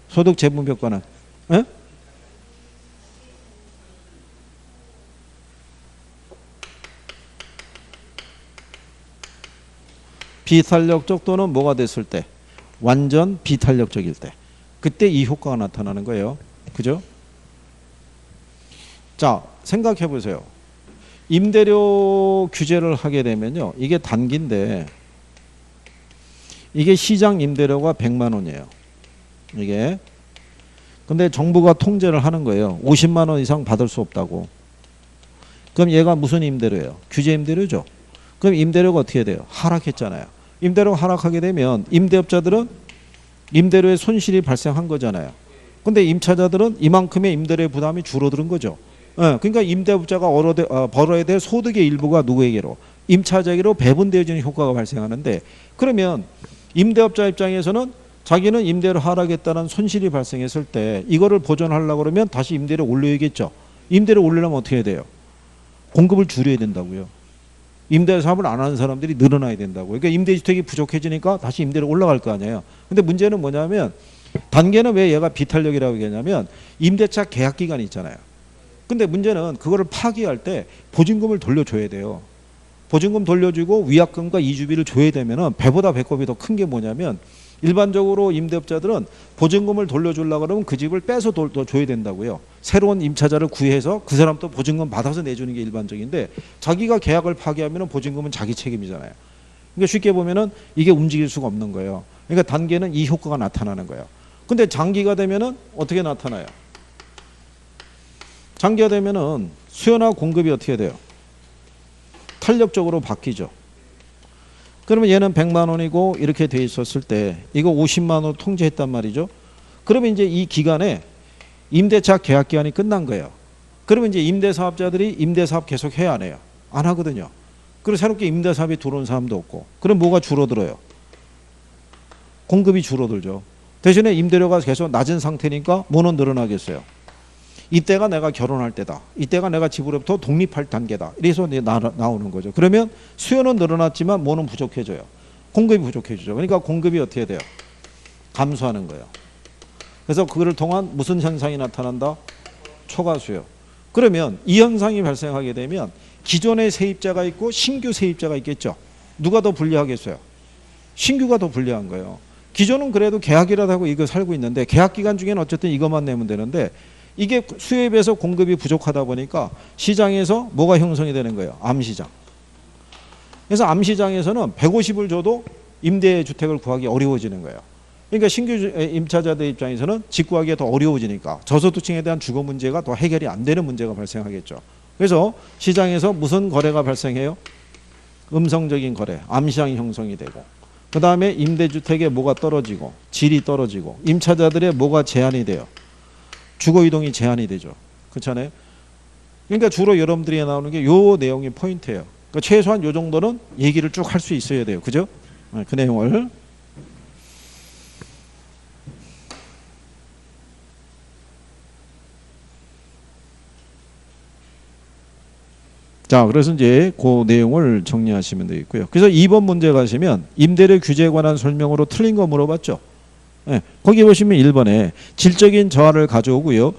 소득 재분배 효과는. 에? 비탄력적 또는 뭐가 됐을 때 완전 비탄력적일 때 그때 이 효과가 나타나는 거예요. 그죠? 자, 생각해 보세요. 임대료 규제를 하게 되면요. 이게 단기인데 이게 시장 임대료가 100만 원이에요. 이게. 근데 정부가 통제를 하는 거예요. 50만 원 이상 받을 수 없다고. 그럼 얘가 무슨 임대료예요? 규제 임대료죠. 그럼 임대료가 어떻게 돼요? 하락했잖아요. 임대료가 하락하게 되면 임대업자들은 임대료에 손실이 발생한 거잖아요. 근데 임차자들은 이만큼의 임대료의 부담이 줄어드는 거죠. 그러니까 임대업자가 벌어야 될 소득의 일부가 누구에게로? 임차자에게로 배분되어지는 효과가 발생하는데 그러면 임대업자 입장에서는 자기는 임대료 하락했다는 손실이 발생했을 때 이거를 보전하려고 그러면 다시 임대료 올려야겠죠. 임대료 올리려면 어떻게 해야 돼요? 공급을 줄여야 된다고요. 임대 사업을 안 하는 사람들이 늘어나야 된다고. 그러니까 임대주택이 부족해지니까 다시 임대료 올라갈 거 아니에요. 근데 문제는 뭐냐면 단계는 왜 얘가 비탄력이라고 얘기하냐면 임대차 계약 기간이 있잖아요. 근데 문제는 그거를 파기할 때 보증금을 돌려줘야 돼요. 보증금 돌려주고 위약금과 이주비를 줘야 되면은 배보다 배꼽이 더 큰 게 뭐냐면 일반적으로 임대업자들은 보증금을 돌려주려고 그러면 그 집을 빼서 줘야 된다고요. 새로운 임차자를 구해서 그 사람도 보증금 받아서 내주는 게 일반적인데 자기가 계약을 파기하면 보증금은 자기 책임이잖아요. 그러니까 쉽게 보면은 이게 움직일 수가 없는 거예요. 그러니까 단계는 이 효과가 나타나는 거예요. 근데 장기가 되면은 어떻게 나타나요? 장기가 되면은 수요나 공급이 어떻게 돼요? 탄력적으로 바뀌죠. 그러면 얘는 100만 원이고 이렇게 돼 있었을 때 이거 50만 원으로 통제했단 말이죠. 그러면 이제 이 기간에 임대차 계약 기간이 끝난 거예요. 그러면 이제 임대사업자들이 임대사업 계속 해야 안 해요? 안 하거든요. 그리고 새롭게 임대사업이 들어온 사람도 없고. 그럼 뭐가 줄어들어요? 공급이 줄어들죠. 대신에 임대료가 계속 낮은 상태니까 뭐는 늘어나겠어요? 이때가 내가 결혼할 때다. 이때가 내가 집으로부터 독립할 단계다. 이래서 나오는 거죠. 그러면 수요는 늘어났지만 뭐는 부족해져요? 공급이 부족해지죠. 그러니까 공급이 어떻게 돼요? 감소하는 거예요. 그래서 그거를 통한 무슨 현상이 나타난다? 초과 수요. 그러면 이 현상이 발생하게 되면 기존의 세입자가 있고 신규 세입자가 있겠죠. 누가 더 불리하겠어요? 신규가 더 불리한 거예요. 기존은 그래도 계약이라도 하고 이거 살고 있는데 계약 기간 중에는 어쨌든 이것만 내면 되는데 이게 수요에 비해서 공급이 부족하다 보니까 시장에서 뭐가 형성이 되는 거예요? 암시장. 그래서 암시장에서는 150을 줘도 임대주택을 구하기 어려워지는 거예요. 그러니까 신규 임차자들 입장에서는 집 구하기가 더 어려워지니까 저소득층에 대한 주거 문제가 더 해결이 안 되는 문제가 발생하겠죠. 그래서 시장에서 무슨 거래가 발생해요? 음성적인 거래, 암시장이 형성이 되고 그 다음에 임대주택의 뭐가 떨어지고 질이 떨어지고 임차자들의 뭐가 제한이 돼요? 주거이동이 제한이 되죠. 그렇잖아요. 그러니까 주로 여러분들이 나오는 게 요 내용이 포인트예요. 그러니까 최소한 요 정도는 얘기를 쭉 할 수 있어야 돼요. 그죠? 그 내용을. 자, 그래서 이제 그 내용을 정리하시면 되겠고요. 그래서 2번 문제 가시면 임대료 규제에 관한 설명으로 틀린 거 물어봤죠. 예, 거기 보시면 1번에 질적인 저하를 가져오고요.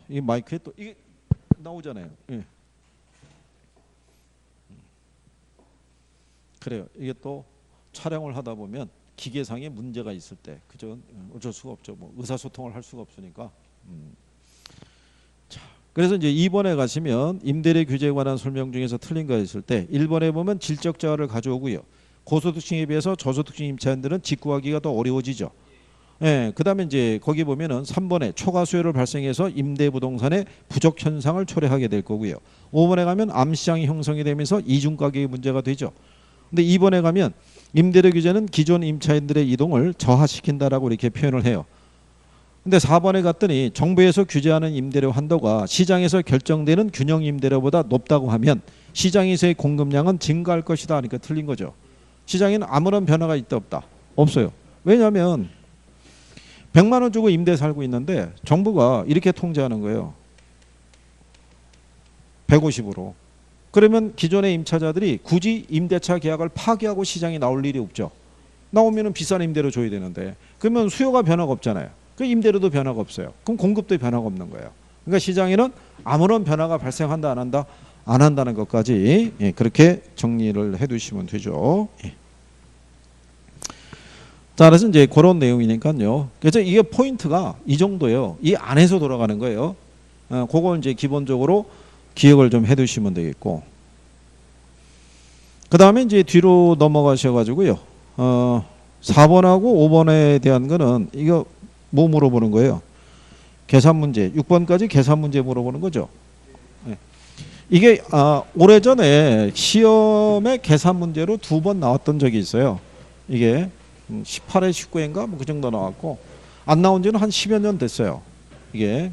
이 마이크에 또 이게 나오잖아요. 예. 그래요. 이게 또 촬영을 하다 보면 기계상에 문제가 있을 때 그저 어쩔 수가 없죠. 뭐 의사소통을 할 수가 없으니까. 자, 그래서 이제 2번에 가시면 임대료 규제에 관한 설명 중에서 틀린 거 있을 때 1번에 보면 질적 저하를 가져오고요. 고소득층에 비해서 저소득층 임차인들은 직구하기가 더 어려워지죠. 예, 그다음에 이제 거기 보면은 3번에 초과 수요를 발생해서 임대 부동산의 부족 현상을 초래하게 될 거고요. 5번에 가면 암시장이 형성이 되면서 이중 가격이 문제가 되죠. 근데 2번에 가면 임대료 규제는 기존 임차인들의 이동을 저하시킨다라고 이렇게 표현을 해요. 근데 4번에 갔더니 정부에서 규제하는 임대료 한도가 시장에서 결정되는 균형 임대료보다 높다고 하면 시장에서의 공급량은 증가할 것이다 하니까 틀린 거죠. 시장에는 아무런 변화가 있다 없다? 없어요. 왜냐하면 100만 원 주고 임대 살고 있는데 정부가 이렇게 통제하는 거예요. 150으로. 그러면 기존의 임차자들이 굳이 임대차 계약을 파기하고 시장에 나올 일이 없죠. 나오면 비싼 임대료 줘야 되는데 그러면 수요가 변화가 없잖아요. 그 임대료도 변화가 없어요. 그럼 공급도 변화가 없는 거예요. 그러니까 시장에는 아무런 변화가 발생한다 안 한다? 안 한다는 것까지 그렇게 정리를 해두시면 되죠. 자, 그래서 이제 그런 내용이니까요. 그래서 이게 포인트가 이 정도예요. 이 안에서 돌아가는 거예요. 그걸 이제 기본적으로 기억을 좀 해두시면 되겠고. 그 다음에 이제 뒤로 넘어가셔가지고요. 4번하고 5번에 대한 거는 이거 뭐 물어보는 거예요? 계산 문제. 6번까지 계산 문제 물어보는 거죠. 이게 오래전에 시험에 계산 문제로 2번 나왔던 적이 있어요. 이게 18회 19회인가 뭐 그 정도 나왔고 안 나온 지는 한 10여 년 됐어요. 이게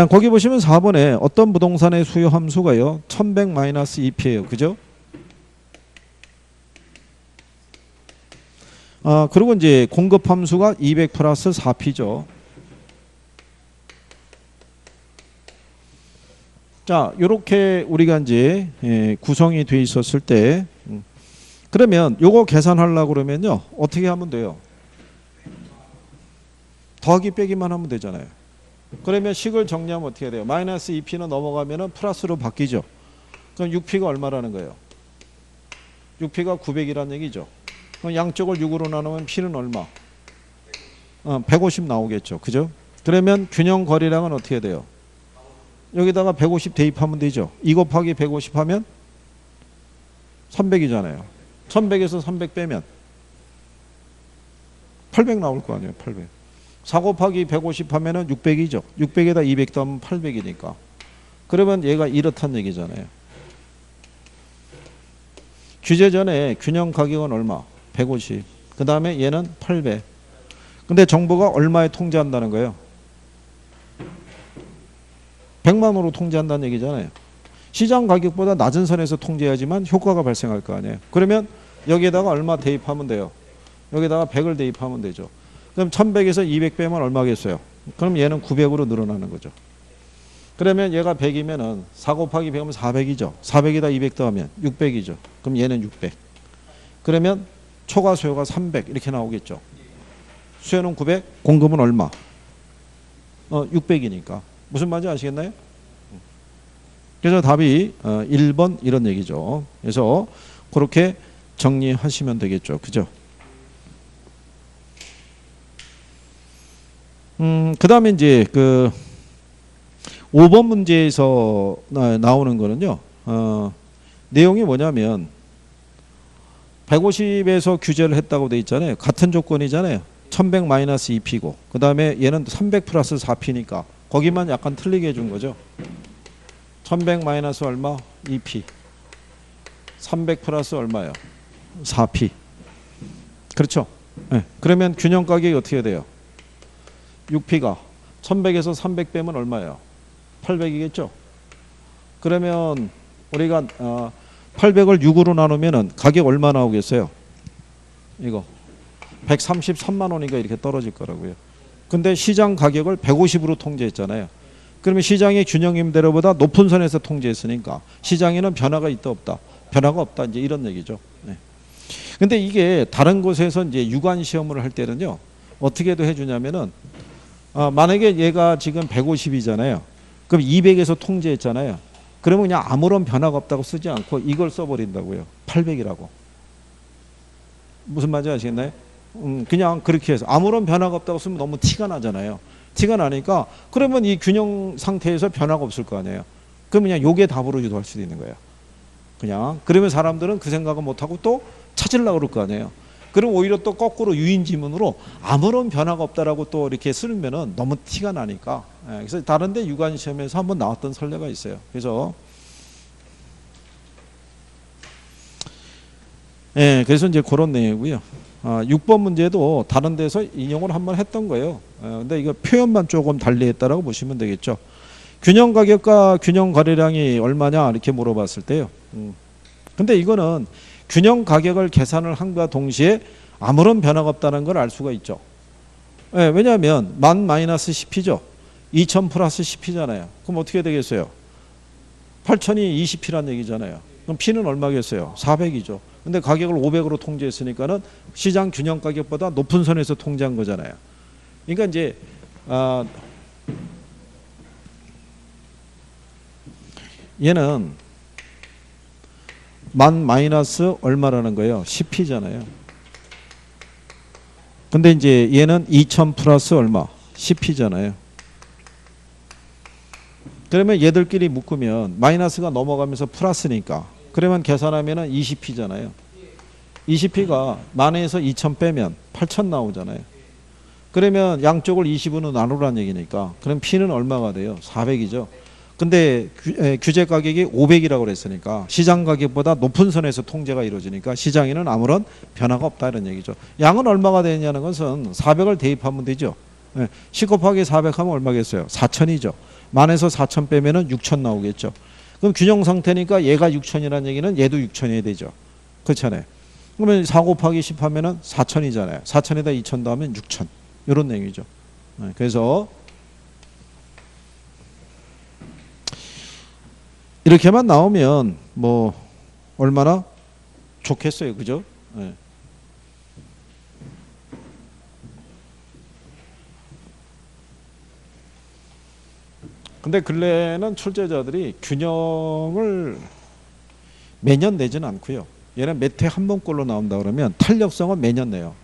거기 보시면 4번에 어떤 부동산의 수요 함수가요 1100-2p예요. 그죠? 그리고 이제 공급 함수가 200 플러스 4p죠. 자, 요렇게 우리가 이제 구성이 돼 있었을 때 그러면 요거 계산하려고 그러면요 어떻게 하면 돼요? 더하기 빼기만 하면 되잖아요. 그러면 식을 정리하면 어떻게 돼요? 마이너스 2p는 넘어가면은 플러스로 바뀌죠. 그럼 6p가 얼마라는 거예요? 6p가 900이라는 얘기죠. 그럼 양쪽을 6으로 나누면 p는 얼마? 150 나오겠죠. 그죠? 그러면 균형 거리량은 어떻게 돼요? 여기다가 150 대입하면 되죠. 2 곱하기 150 하면 300이잖아요. 1100에서 300 빼면 800 나올 거 아니에요. 800. 4 곱하기 150 하면은 600이죠. 600에다 200 더하면 800이니까. 그러면 얘가 이렇단 얘기잖아요. 규제 전에 균형 가격은 얼마? 150. 그 다음에 얘는 800. 근데 정부가 얼마에 통제한다는 거예요? 100만 원으로 통제한다는 얘기잖아요. 시장 가격보다 낮은 선에서 통제해야지만 효과가 발생할 거 아니에요. 그러면 여기에다가 얼마 대입하면 돼요? 여기다가 100을 대입하면 되죠. 그럼 1100에서 200 빼면 얼마겠어요? 그럼 얘는 900으로 늘어나는 거죠. 그러면 얘가 100이면은 4 곱하기 100이면 400이죠. 400에다 200 더하면 600이죠. 그럼 얘는 600. 그러면 초과 수요가 300 이렇게 나오겠죠. 수요는 900, 공급은 얼마? 600이니까. 무슨 말인지 아시겠나요? 그래서 답이 1번 이런 얘기죠. 그래서 그렇게 정리하시면 되겠죠. 그죠? 그 다음에 이제 그 5번 문제에서 나오는 거는요. 내용이 뭐냐면 150에서 규제를 했다고 돼 있잖아요. 같은 조건이잖아요. 1100 마이너스 2p고 그 다음에 얘는 300 플러스 4p니까 거기만 약간 틀리게 해준 거죠. 1100 마이너스 얼마? 2p. 300 플러스 얼마요? 4p. 그렇죠? 네. 그러면 균형 가격이 어떻게 돼요? 6p가 1100에서 300 빼면 얼마예요? 800이겠죠? 그러면 우리가 800을 6으로 나누면 가격 얼마 나오겠어요? 이거 133만 원인가 이렇게 떨어질 거라고요. 근데 시장 가격을 150으로 통제했잖아요. 그러면 시장의 균형 임대료보다 높은 선에서 통제했으니까 시장에는 변화가 있다 없다? 변화가 없다. 이제 이런 얘기죠. 네. 근데 이게 다른 곳에서 이제 유관 시험을 할 때는요. 어떻게도 해주냐면은 만약에 얘가 지금 150이잖아요. 그럼 200에서 통제했잖아요. 그러면 그냥 아무런 변화가 없다고 쓰지 않고 이걸 써버린다고요. 800이라고. 무슨 말인지 아시겠나요? 그냥 그렇게 해서 아무런 변화가 없다고 쓰면 너무 티가 나잖아요. 티가 나니까 그러면 이 균형 상태에서 변화가 없을 거 아니에요. 그럼 그냥 요게 답으로 유도할 수도 있는 거예요. 그냥 그러면 사람들은 그 생각을 못하고 또 찾으려고 그럴 거 아니에요. 그럼 오히려 또 거꾸로 유인지문으로 아무런 변화가 없다라고 또 이렇게 쓰면은 너무 티가 나니까. 그래서 다른데 유관 시험에서 한번 나왔던 선례가 있어요. 그래서 그래서 이제 그런 내용이고요. 6번 문제도 다른 데서 인용을 한번 했던 거예요. 근데 이거 표현만 조금 달리했다라고 보시면 되겠죠. 균형 가격과 균형 거래량이 얼마냐 이렇게 물어봤을 때요. 근데 이거는 균형 가격을 계산을 한과 동시에 아무런 변화가 없다는 걸 알 수가 있죠. 왜냐하면 만 마이너스 10P죠. 2000 플러스 10P잖아요. 그럼 어떻게 되겠어요? 8000이 20P란 얘기잖아요. 그럼 P는 얼마겠어요? 400이죠. 근데 가격을 500으로 통제했으니까는 시장 균형 가격보다 높은 선에서 통제한 거잖아요. 그러니까 이제 얘는 만 마이너스 얼마라는 거예요? 10P잖아요. 근데 이제 얘는 2000 플러스 얼마? 10P잖아요. 그러면 얘들끼리 묶으면 마이너스가 넘어가면서 플러스니까 그러면 계산하면 20P잖아요. 20P가 만에서 2000 빼면 8000 나오잖아요. 그러면 양쪽을 20으로 나누라는 얘기니까 그럼 P는 얼마가 돼요? 400이죠. 근데 규제 가격이 500이라고 그랬으니까 시장 가격보다 높은 선에서 통제가 이루어지니까 시장에는 아무런 변화가 없다 이런 얘기죠. 양은 얼마가 되냐는 것은 400을 대입하면 되죠. 10 곱하기 400 하면 얼마겠어요? 4000이죠. 만에서 4000 빼면은 6000 나오겠죠. 그럼 균형 상태니까 얘가 6000이라는 얘기는 얘도 6000이어야 되죠. 그렇잖아요. 그러면 4 곱하기 10 하면은 4000이잖아요. 4000에다 2000 더하면 6000. 이런 내용이죠. 그래서 이렇게만 나오면 뭐 얼마나 좋겠어요. 그죠? 네. 근데 근래에는 출제자들이 균형을 매년 내지는 않고요. 얘는 몇 회 한 번꼴로 나온다 그러면 탄력성은 매년 내요.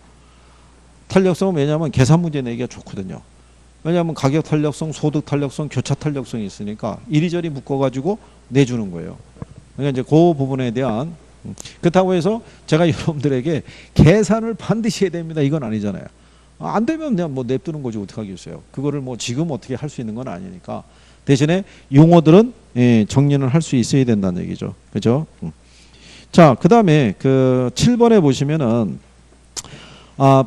탄력성은 왜냐하면 계산 문제 내기가 좋거든요. 왜냐하면 가격 탄력성, 소득 탄력성, 교차 탄력성이 있으니까 이리저리 묶어가지고 내주는 거예요. 그러니까 이제 그 부분에 대한 그렇다고 해서 제가 여러분들에게 계산을 반드시 해야 됩니다. 이건 아니잖아요. 안 되면 그냥 뭐 냅두는 거지 어떡하겠어요. 그거를 뭐 지금 어떻게 할 수 있는 건 아니니까 대신에 용어들은 정리는 할 수 있어야 된다는 얘기죠. 그죠? 자, 그 다음에 그 7번에 보시면은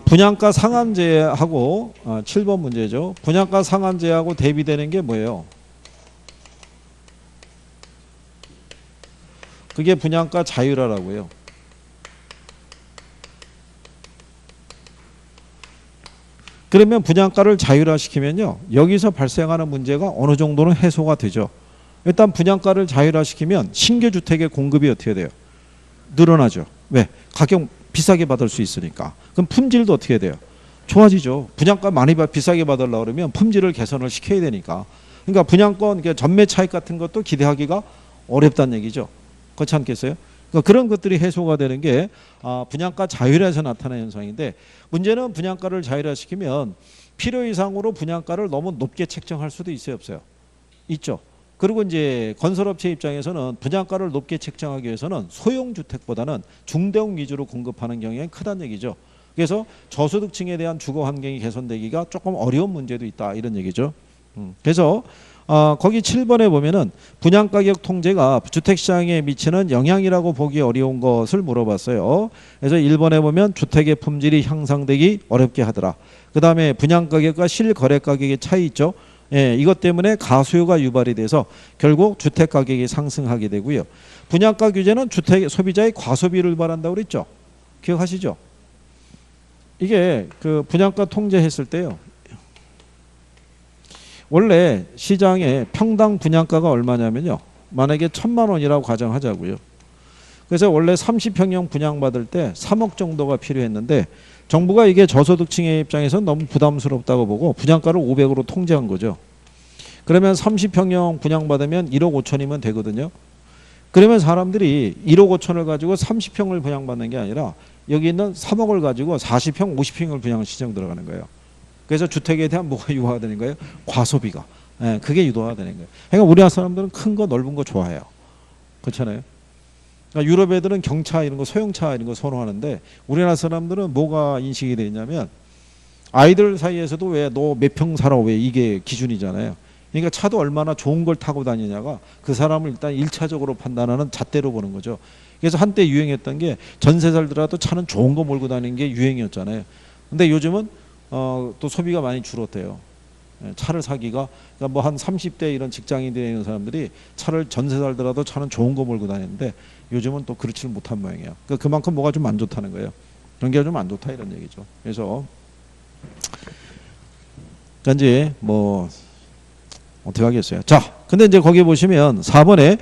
분양가 상한제하고 7번 문제죠. 분양가 상한제하고 대비되는 게 뭐예요? 그게 분양가 자율화라고요. 그러면 분양가를 자율화시키면요. 여기서 발생하는 문제가 어느 정도는 해소가 되죠. 일단 분양가를 자율화시키면 신규 주택의 공급이 어떻게 돼요? 늘어나죠. 왜? 가격 비싸게 받을 수 있으니까. 그럼 품질도 어떻게 돼요? 좋아지죠. 분양가 많이 비싸게 받으려고 그러면 품질을 개선을 시켜야 되니까. 그러니까 분양권 전매 차익 같은 것도 기대하기가 어렵다는 얘기죠. 그렇지 않겠어요? 그러니까 그런 것들이 해소가 되는 게 분양가 자율화에서 나타나는 현상인데 문제는 분양가를 자율화시키면 필요 이상으로 분양가를 너무 높게 책정할 수도 있어요, 없어요? 있죠. 그리고 이제 건설업체 입장에서는 분양가를 높게 책정하기 위해서는 소형주택보다는 중대형 위주로 공급하는 경향이 크다는 얘기죠. 그래서 저소득층에 대한 주거 환경이 개선되기가 조금 어려운 문제도 있다 이런 얘기죠. 그래서 거기 7번에 보면은 분양가격 통제가 주택시장에 미치는 영향이라고 보기 어려운 것을 물어봤어요. 그래서 1번에 보면 주택의 품질이 향상되기 어렵게 하더라. 그 다음에 분양가격과 실거래가격의 차이 있죠. 이것 때문에 가수요가 유발이 돼서 결국 주택가격이 상승하게 되고요. 분양가 규제는 주택 소비자의 과소비를 유발한다고 그랬죠. 기억하시죠? 이게 그 분양가 통제했을 때요. 원래 시장에 평당 분양가가 얼마냐면요. 만약에 1,000만 원이라고 가정하자고요. 그래서 원래 30평형 분양받을 때 3억 정도가 필요했는데 정부가 이게 저소득층의 입장에서 너무 부담스럽다고 보고 분양가를 500으로 통제한 거죠. 그러면 30평형 분양받으면 1억 5천이면 되거든요. 그러면 사람들이 1억 5천을 가지고 30평을 분양받는 게 아니라 여기 있는 3억을 가지고 40평, 50평을 분양 시장 들어가는 거예요. 그래서 주택에 대한 뭐가 유화가 되는 거예요? 과소비가. 예, 그게 유도가 되는 거예요. 그러니까 우리나라 사람들은 큰 거 넓은 거 좋아해요. 그렇잖아요. 그러니까 유럽 애들은 경차 이런 거 소형차 이런 거 선호하는데 우리나라 사람들은 뭐가 인식이 되어 있냐면 아이들 사이에서도 왜 너 몇 평 살아 왜 이게 기준이잖아요. 그러니까 차도 얼마나 좋은 걸 타고 다니냐가 그 사람을 일단 1차적으로 판단하는 잣대로 보는 거죠. 그래서 한때 유행했던 게 전세 살더라도 차는 좋은 거 몰고 다니는 게 유행이었잖아요. 근데 요즘은 또 소비가 많이 줄었대요. 차를 사기가 그러니까 뭐 한 30대 이런 직장인 되는 사람들이 차를 전세 살더라도 차는 좋은 거 몰고 다니는데 요즘은 또 그렇지를 못한 모양이에요. 그러니까 그만큼 뭐가 좀 안 좋다는 거예요. 경기가 좀 안 좋다 이런 얘기죠. 그래서 그러니까 이제 뭐 어떻게 하겠어요. 자, 근데 이제 거기 보시면 4번에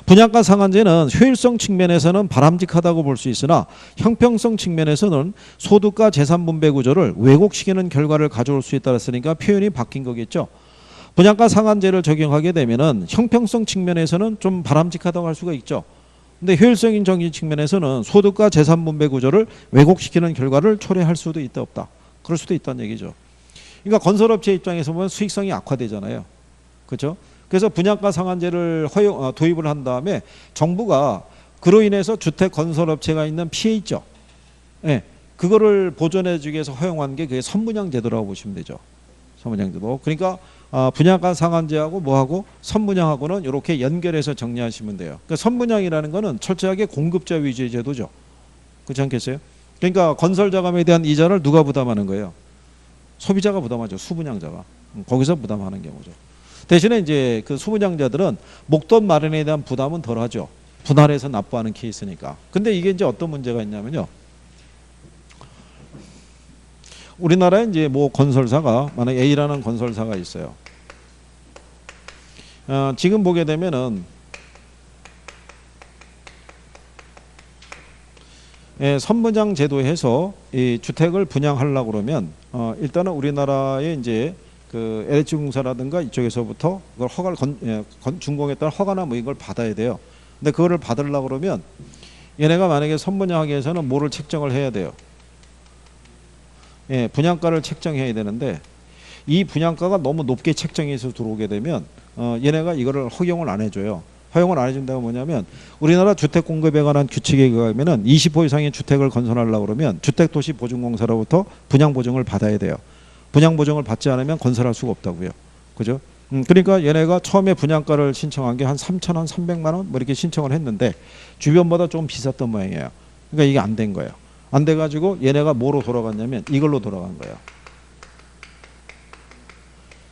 분양가 상한제는 효율성 측면에서는 바람직하다고 볼 수 있으나 형평성 측면에서는 소득과 재산 분배 구조를 왜곡시키는 결과를 가져올 수 있다 했으니까 표현이 바뀐 거겠죠. 분양가 상한제를 적용하게 되면은 형평성 측면에서는 좀 바람직하다고 할 수가 있죠. 근데 효율성인 정의 측면에서는 소득과 재산 분배 구조를 왜곡시키는 결과를 초래할 수도 있다 없다. 그럴 수도 있다는 얘기죠. 그러니까 건설업체 입장에서 보면 수익성이 악화되잖아요. 그렇죠? 그래서 분양가 상한제를 도입을 한 다음에 정부가 그로 인해서 주택 건설업체가 있는 피해 있죠. 네, 그거를 보존해 주기 위해서 허용한 게 그게 선분양 제도라고 보시면 되죠. 선분양 제도. 그러니까 분양가 상한제하고 뭐하고 선분양하고는 이렇게 연결해서 정리하시면 돼요. 그러니까 선분양이라는 거는 철저하게 공급자 위주의 제도죠. 그렇지 않겠어요? 그러니까 건설 자금에 대한 이자를 누가 부담하는 거예요? 소비자가 부담하죠. 수분양자가. 거기서 부담하는 경우죠. 대신에 이제 그 수분양자들은 목돈 마련에 대한 부담은 덜하죠. 분할해서 납부하는 케이스니까. 근데 이게 이제 어떤 문제가 있냐면요. 우리나라에 이제 뭐 건설사가 만약 A라는 건설사가 있어요. 지금 보게 되면은 선분양 제도에서 이 주택을 분양하려고 그러면 일단은 우리나라에 이제 그 LH공사라든가 이쪽에서부터 그걸 허가를 준공에 따른 허가나 뭐 이걸 받아야 돼요. 근데 그거를 받으려고 그러면 얘네가 만약에 선분양하기 위해서는 뭐를 책정을 해야 돼요. 예, 분양가를 책정해야 되는데 이 분양가가 너무 높게 책정해서 들어오게 되면 얘네가 이거를 허용을 안 해줘요. 허용을 안 해준다고 뭐냐면 우리나라 주택 공급에 관한 규칙에 의하면은 20호 이상의 주택을 건설하려고 그러면 주택도시보증공사로부터 분양 보증을 받아야 돼요. 분양 보증을 받지 않으면 건설할 수가 없다고요. 그죠? 그러니까 얘네가 처음에 분양가를 신청한 게 한 3,000원, 300만 원 뭐 이렇게 신청을 했는데 주변보다 좀 비쌌던 모양이에요. 그러니까 이게 안 된 거예요. 안 돼가지고 얘네가 뭐로 돌아갔냐면 이걸로 돌아간 거예요.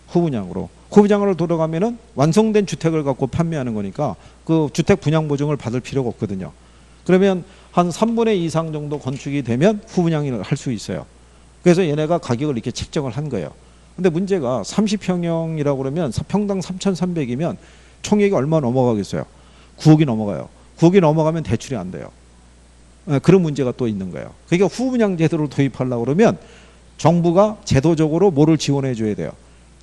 후분양으로. 후분양으로 돌아가면은 완성된 주택을 갖고 판매하는 거니까 그 주택 분양 보증을 받을 필요가 없거든요. 그러면 한 3분의 2 이상 정도 건축이 되면 후분양을 할 수 있어요. 그래서 얘네가 가격을 이렇게 책정을 한 거예요. 근데 문제가 30평형이라고 그러면 평당 3,300이면 총액이 얼마 넘어가겠어요? 9억이 넘어가요. 9억이 넘어가면 대출이 안 돼요. 그런 문제가 또 있는 거예요. 그러니까 후분양 제도를 도입하려고 그러면 정부가 제도적으로 뭐를 지원해 줘야 돼요?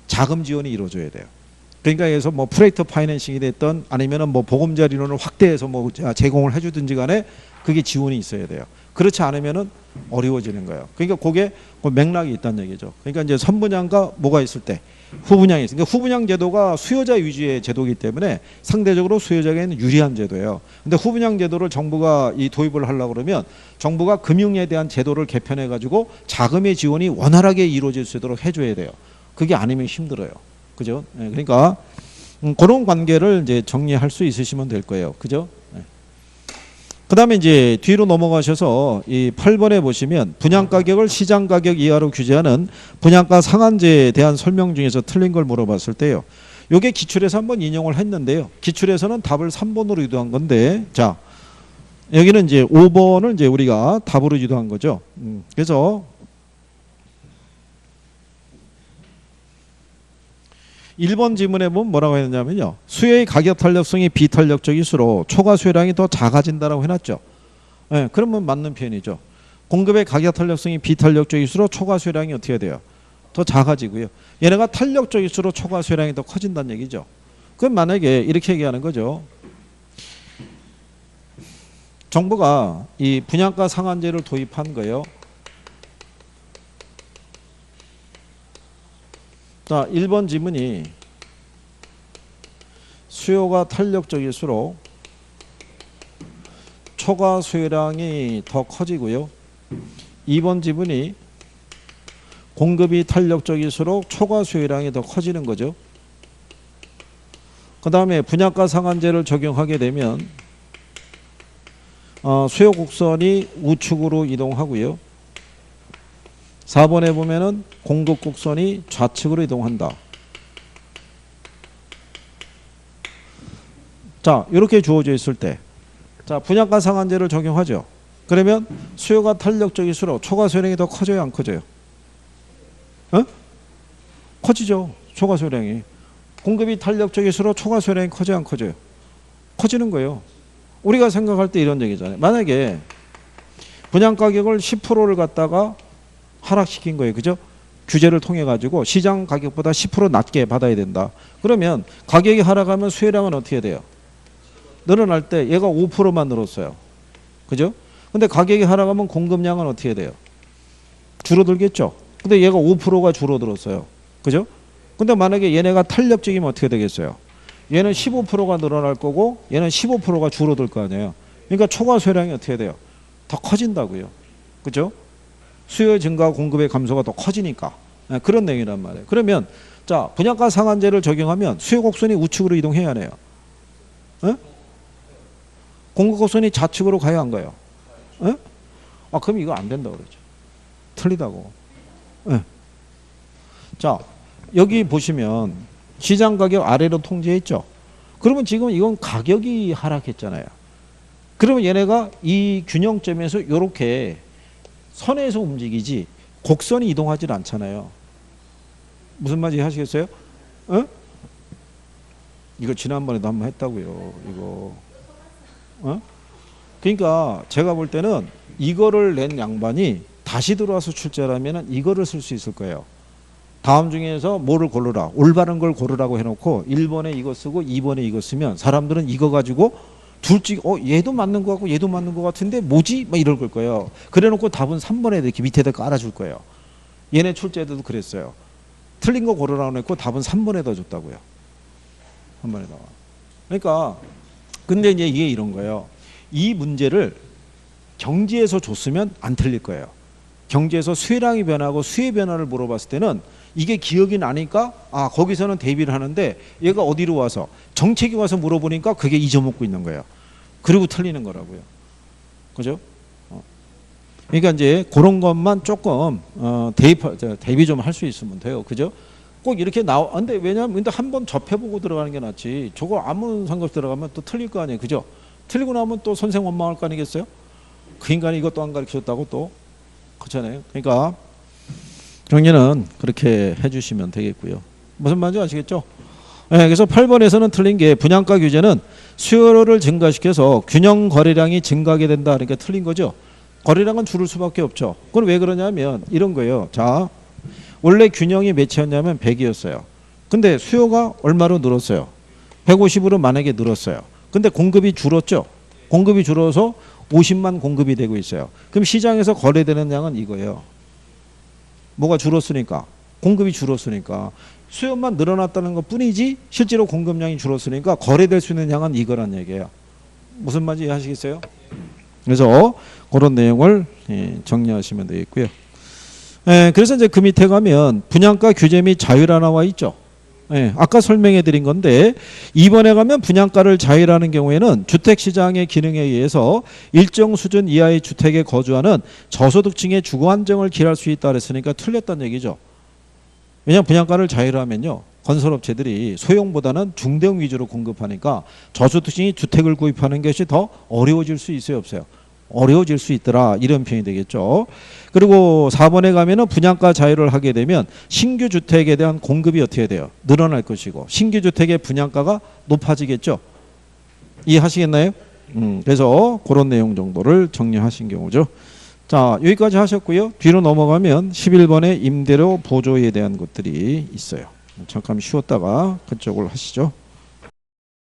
자금 지원이 이루어져야 돼요. 그러니까 여기서 뭐 프레이터 파이낸싱이 됐던 아니면은 뭐 보금자리 론을 확대해서 뭐 제공을 해주든지 간에 그게 지원이 있어야 돼요. 그렇지 않으면은 어려워지는 거예요. 그러니까 그게 맥락이 있다는 얘기죠. 그러니까 이제 선분양과 뭐가 있을 때 후분양이 있으니까 후분양 제도가 수요자 위주의 제도이기 때문에 상대적으로 수요자에게는 유리한 제도예요. 근데 후분양 제도를 정부가 이 도입을 하려고 그러면 정부가 금융에 대한 제도를 개편해 가지고 자금의 지원이 원활하게 이루어질 수 있도록 해줘야 돼요. 그게 아니면 힘들어요. 그죠? 네, 그러니까 그런 관계를 이제 정리할 수 있으시면 될 거예요. 그죠? 네. 그 다음에 이제 뒤로 넘어가셔서 이 8번에 보시면 분양가격을 시장가격 이하로 규제하는 분양가 상한제에 대한 설명 중에서 틀린 걸 물어봤을 때요. 요게 기출에서 한번 인용을 했는데요. 기출에서는 답을 3번으로 유도한 건데 자 여기는 이제 5번을 이제 우리가 답으로 유도한 거죠. 그래서 1번 지문에 보면 뭐라고 했냐면요. 수요의 가격 탄력성이 비탄력적일수록 초과 수요량이 더 작아진다라고 해놨죠. 예, 그러면 맞는 표현이죠. 공급의 가격 탄력성이 비탄력적일수록 초과 수요량이 어떻게 돼요? 더 작아지고요. 얘네가 탄력적일수록 초과 수요량이 더 커진다는 얘기죠. 그럼 만약에 이렇게 얘기하는 거죠. 정부가 이 분양가 상한제를 도입한 거예요. 자, 1번 지문이 수요가 탄력적일수록 초과 수요량이 더 커지고요. 2번 지문이 공급이 탄력적일수록 초과 수요량이 더 커지는 거죠. 그 다음에 분양가 상한제를 적용하게 되면 수요 곡선이 우측으로 이동하고요. 4번에 보면은 공급 곡선이 좌측으로 이동한다. 자, 이렇게 주어져 있을 때, 자, 분양가 상한제를 적용하죠. 그러면 수요가 탄력적일수록 초과 수요량이 더 커져요, 안 커져요? 커지죠. 초과 수요량이. 공급이 탄력적일수록 초과 수요량이 커져요, 안 커져요? 커지는 거예요. 우리가 생각할 때 이런 얘기잖아요. 만약에 분양가격을 10%를 갖다가 하락시킨 거예요. 그죠? 규제를 통해 가지고 시장 가격보다 10% 낮게 받아야 된다. 그러면 가격이 하락하면 수요량은 어떻게 돼요? 늘어날 때 얘가 5%만 늘었어요. 그죠? 근데 가격이 하락하면 공급량은 어떻게 돼요? 줄어들겠죠? 근데 얘가 5%가 줄어들었어요. 그죠? 근데 만약에 얘네가 탄력적이면 어떻게 되겠어요? 얘는 15%가 늘어날 거고 얘는 15%가 줄어들 거 아니에요. 그러니까 초과 수요량이 어떻게 돼요? 더 커진다고요. 그죠? 수요 증가 공급의 감소가 더 커지니까. 그런 내용이란 말이에요. 그러면 자, 분양가 상한제를 적용하면 수요 곡선이 우측으로 이동해야 하네요. 공급 곡선이 좌측으로 가야 안 가요? 그럼 이거 안 된다고 그러죠. 틀리다고. 자, 여기 보시면 시장 가격 아래로 통제했죠. 그러면 지금 이건 가격이 하락했잖아요. 그러면 얘네가 이 균형점에서 이렇게 선에서 움직이지 곡선이 이동하지 않잖아요. 무슨 말인지 하시겠어요? 이거 지난번에도 한번 했다고요. 이거. 그러니까 제가 볼 때는 이거를 낸 양반이 다시 들어와서 출제하면 이거를 쓸 수 있을 거예요. 다음 중에서 뭐를 고르라. 올바른 걸 고르라고 해놓고 1번에 이거 쓰고 2번에 이거 쓰면 사람들은 이거 가지고 둘째 얘도 맞는 거 같고 얘도 맞는 거 같은데 뭐지? 막 이럴 거예요. 그래놓고 답은 3번에 이렇게 밑에다 깔아줄 거예요. 얘네 출제에도 그랬어요. 틀린 거 고르라고 했고 답은 3번에다 줬다고요. 3번에다가. 그러니까 근데 이제 이게 이런 거예요. 이 문제를 경제에서 줬으면 안 틀릴 거예요. 경제에서 수요량이 변하고 수의 변화를 물어봤을 때는 이게 기억이 나니까 거기서는 대비를 하는데 얘가 어디로 와서 정책이 와서 물어보니까 그게 잊어먹고 있는 거예요. 그리고 틀리는 거라고요. 그죠? 그러니까 이제 그런 것만 조금 대비 좀 할 수 있으면 돼요. 그죠? 꼭 이렇게 근데 왜냐면 근데 한번 접해보고 들어가는 게 낫지. 저거 아무 상관없이 들어가면 또 틀릴 거 아니에요. 그죠? 틀리고 나면 또 선생 원망할 거 아니겠어요? 그 인간이 이것도 안 가르쳐줬다고 또. 그렇잖아요. 그러니까 정리는 그렇게 해주시면 되겠고요. 무슨 말인지 아시겠죠? 네, 그래서 8번에서는 틀린 게 분양가 규제는 수요를 증가시켜서 균형 거래량이 증가하게 된다. 그러니까 틀린 거죠. 거래량은 줄을 수밖에 없죠. 그건 왜 그러냐면 이런 거예요. 자, 원래 균형이 몇이었냐면 100이었어요. 근데 수요가 얼마로 늘었어요? 150으로 만약에 늘었어요. 근데 공급이 줄었죠. 공급이 줄어서 50만 공급이 되고 있어요. 그럼 시장에서 거래되는 양은 이거예요. 뭐가 줄었으니까. 공급이 줄었으니까. 수요만 늘어났다는 것 뿐이지 실제로 공급량이 줄었으니까 거래될 수 있는 양은 이거란 얘기예요. 무슨 말인지 이해하시겠어요? 그래서 그런 내용을 정리하시면 되겠고요. 그래서 이제 그 밑에 가면 분양가 규제 및 자율화 나와 있죠. 아까 설명해 드린 건데 이번에 가면 분양가를 자율화하는 경우에는 주택시장의 기능에 의해서 일정 수준 이하의 주택에 거주하는 저소득층의 주거 안정을 기할 수 있다 그랬으니까 틀렸다는 얘기죠. 왜냐하면 분양가를 자율화하면요. 건설업체들이 소형보다는 중대형 위주로 공급하니까 저소득층이 주택을 구입하는 것이 더 어려워질 수 있어요, 없어요? 어려워질 수 있더라. 이런 표현이 되겠죠. 그리고 4번에 가면은 분양가 자유를 하게 되면 신규 주택에 대한 공급이 어떻게 돼요? 늘어날 것이고 신규 주택의 분양가가 높아지겠죠. 이해하시겠나요? 그래서 그런 내용 정도를 정리하신 경우죠. 자, 여기까지 하셨고요. 뒤로 넘어가면 11번에 임대료 보조에 대한 것들이 있어요. 잠깐 쉬었다가 그쪽을 하시죠.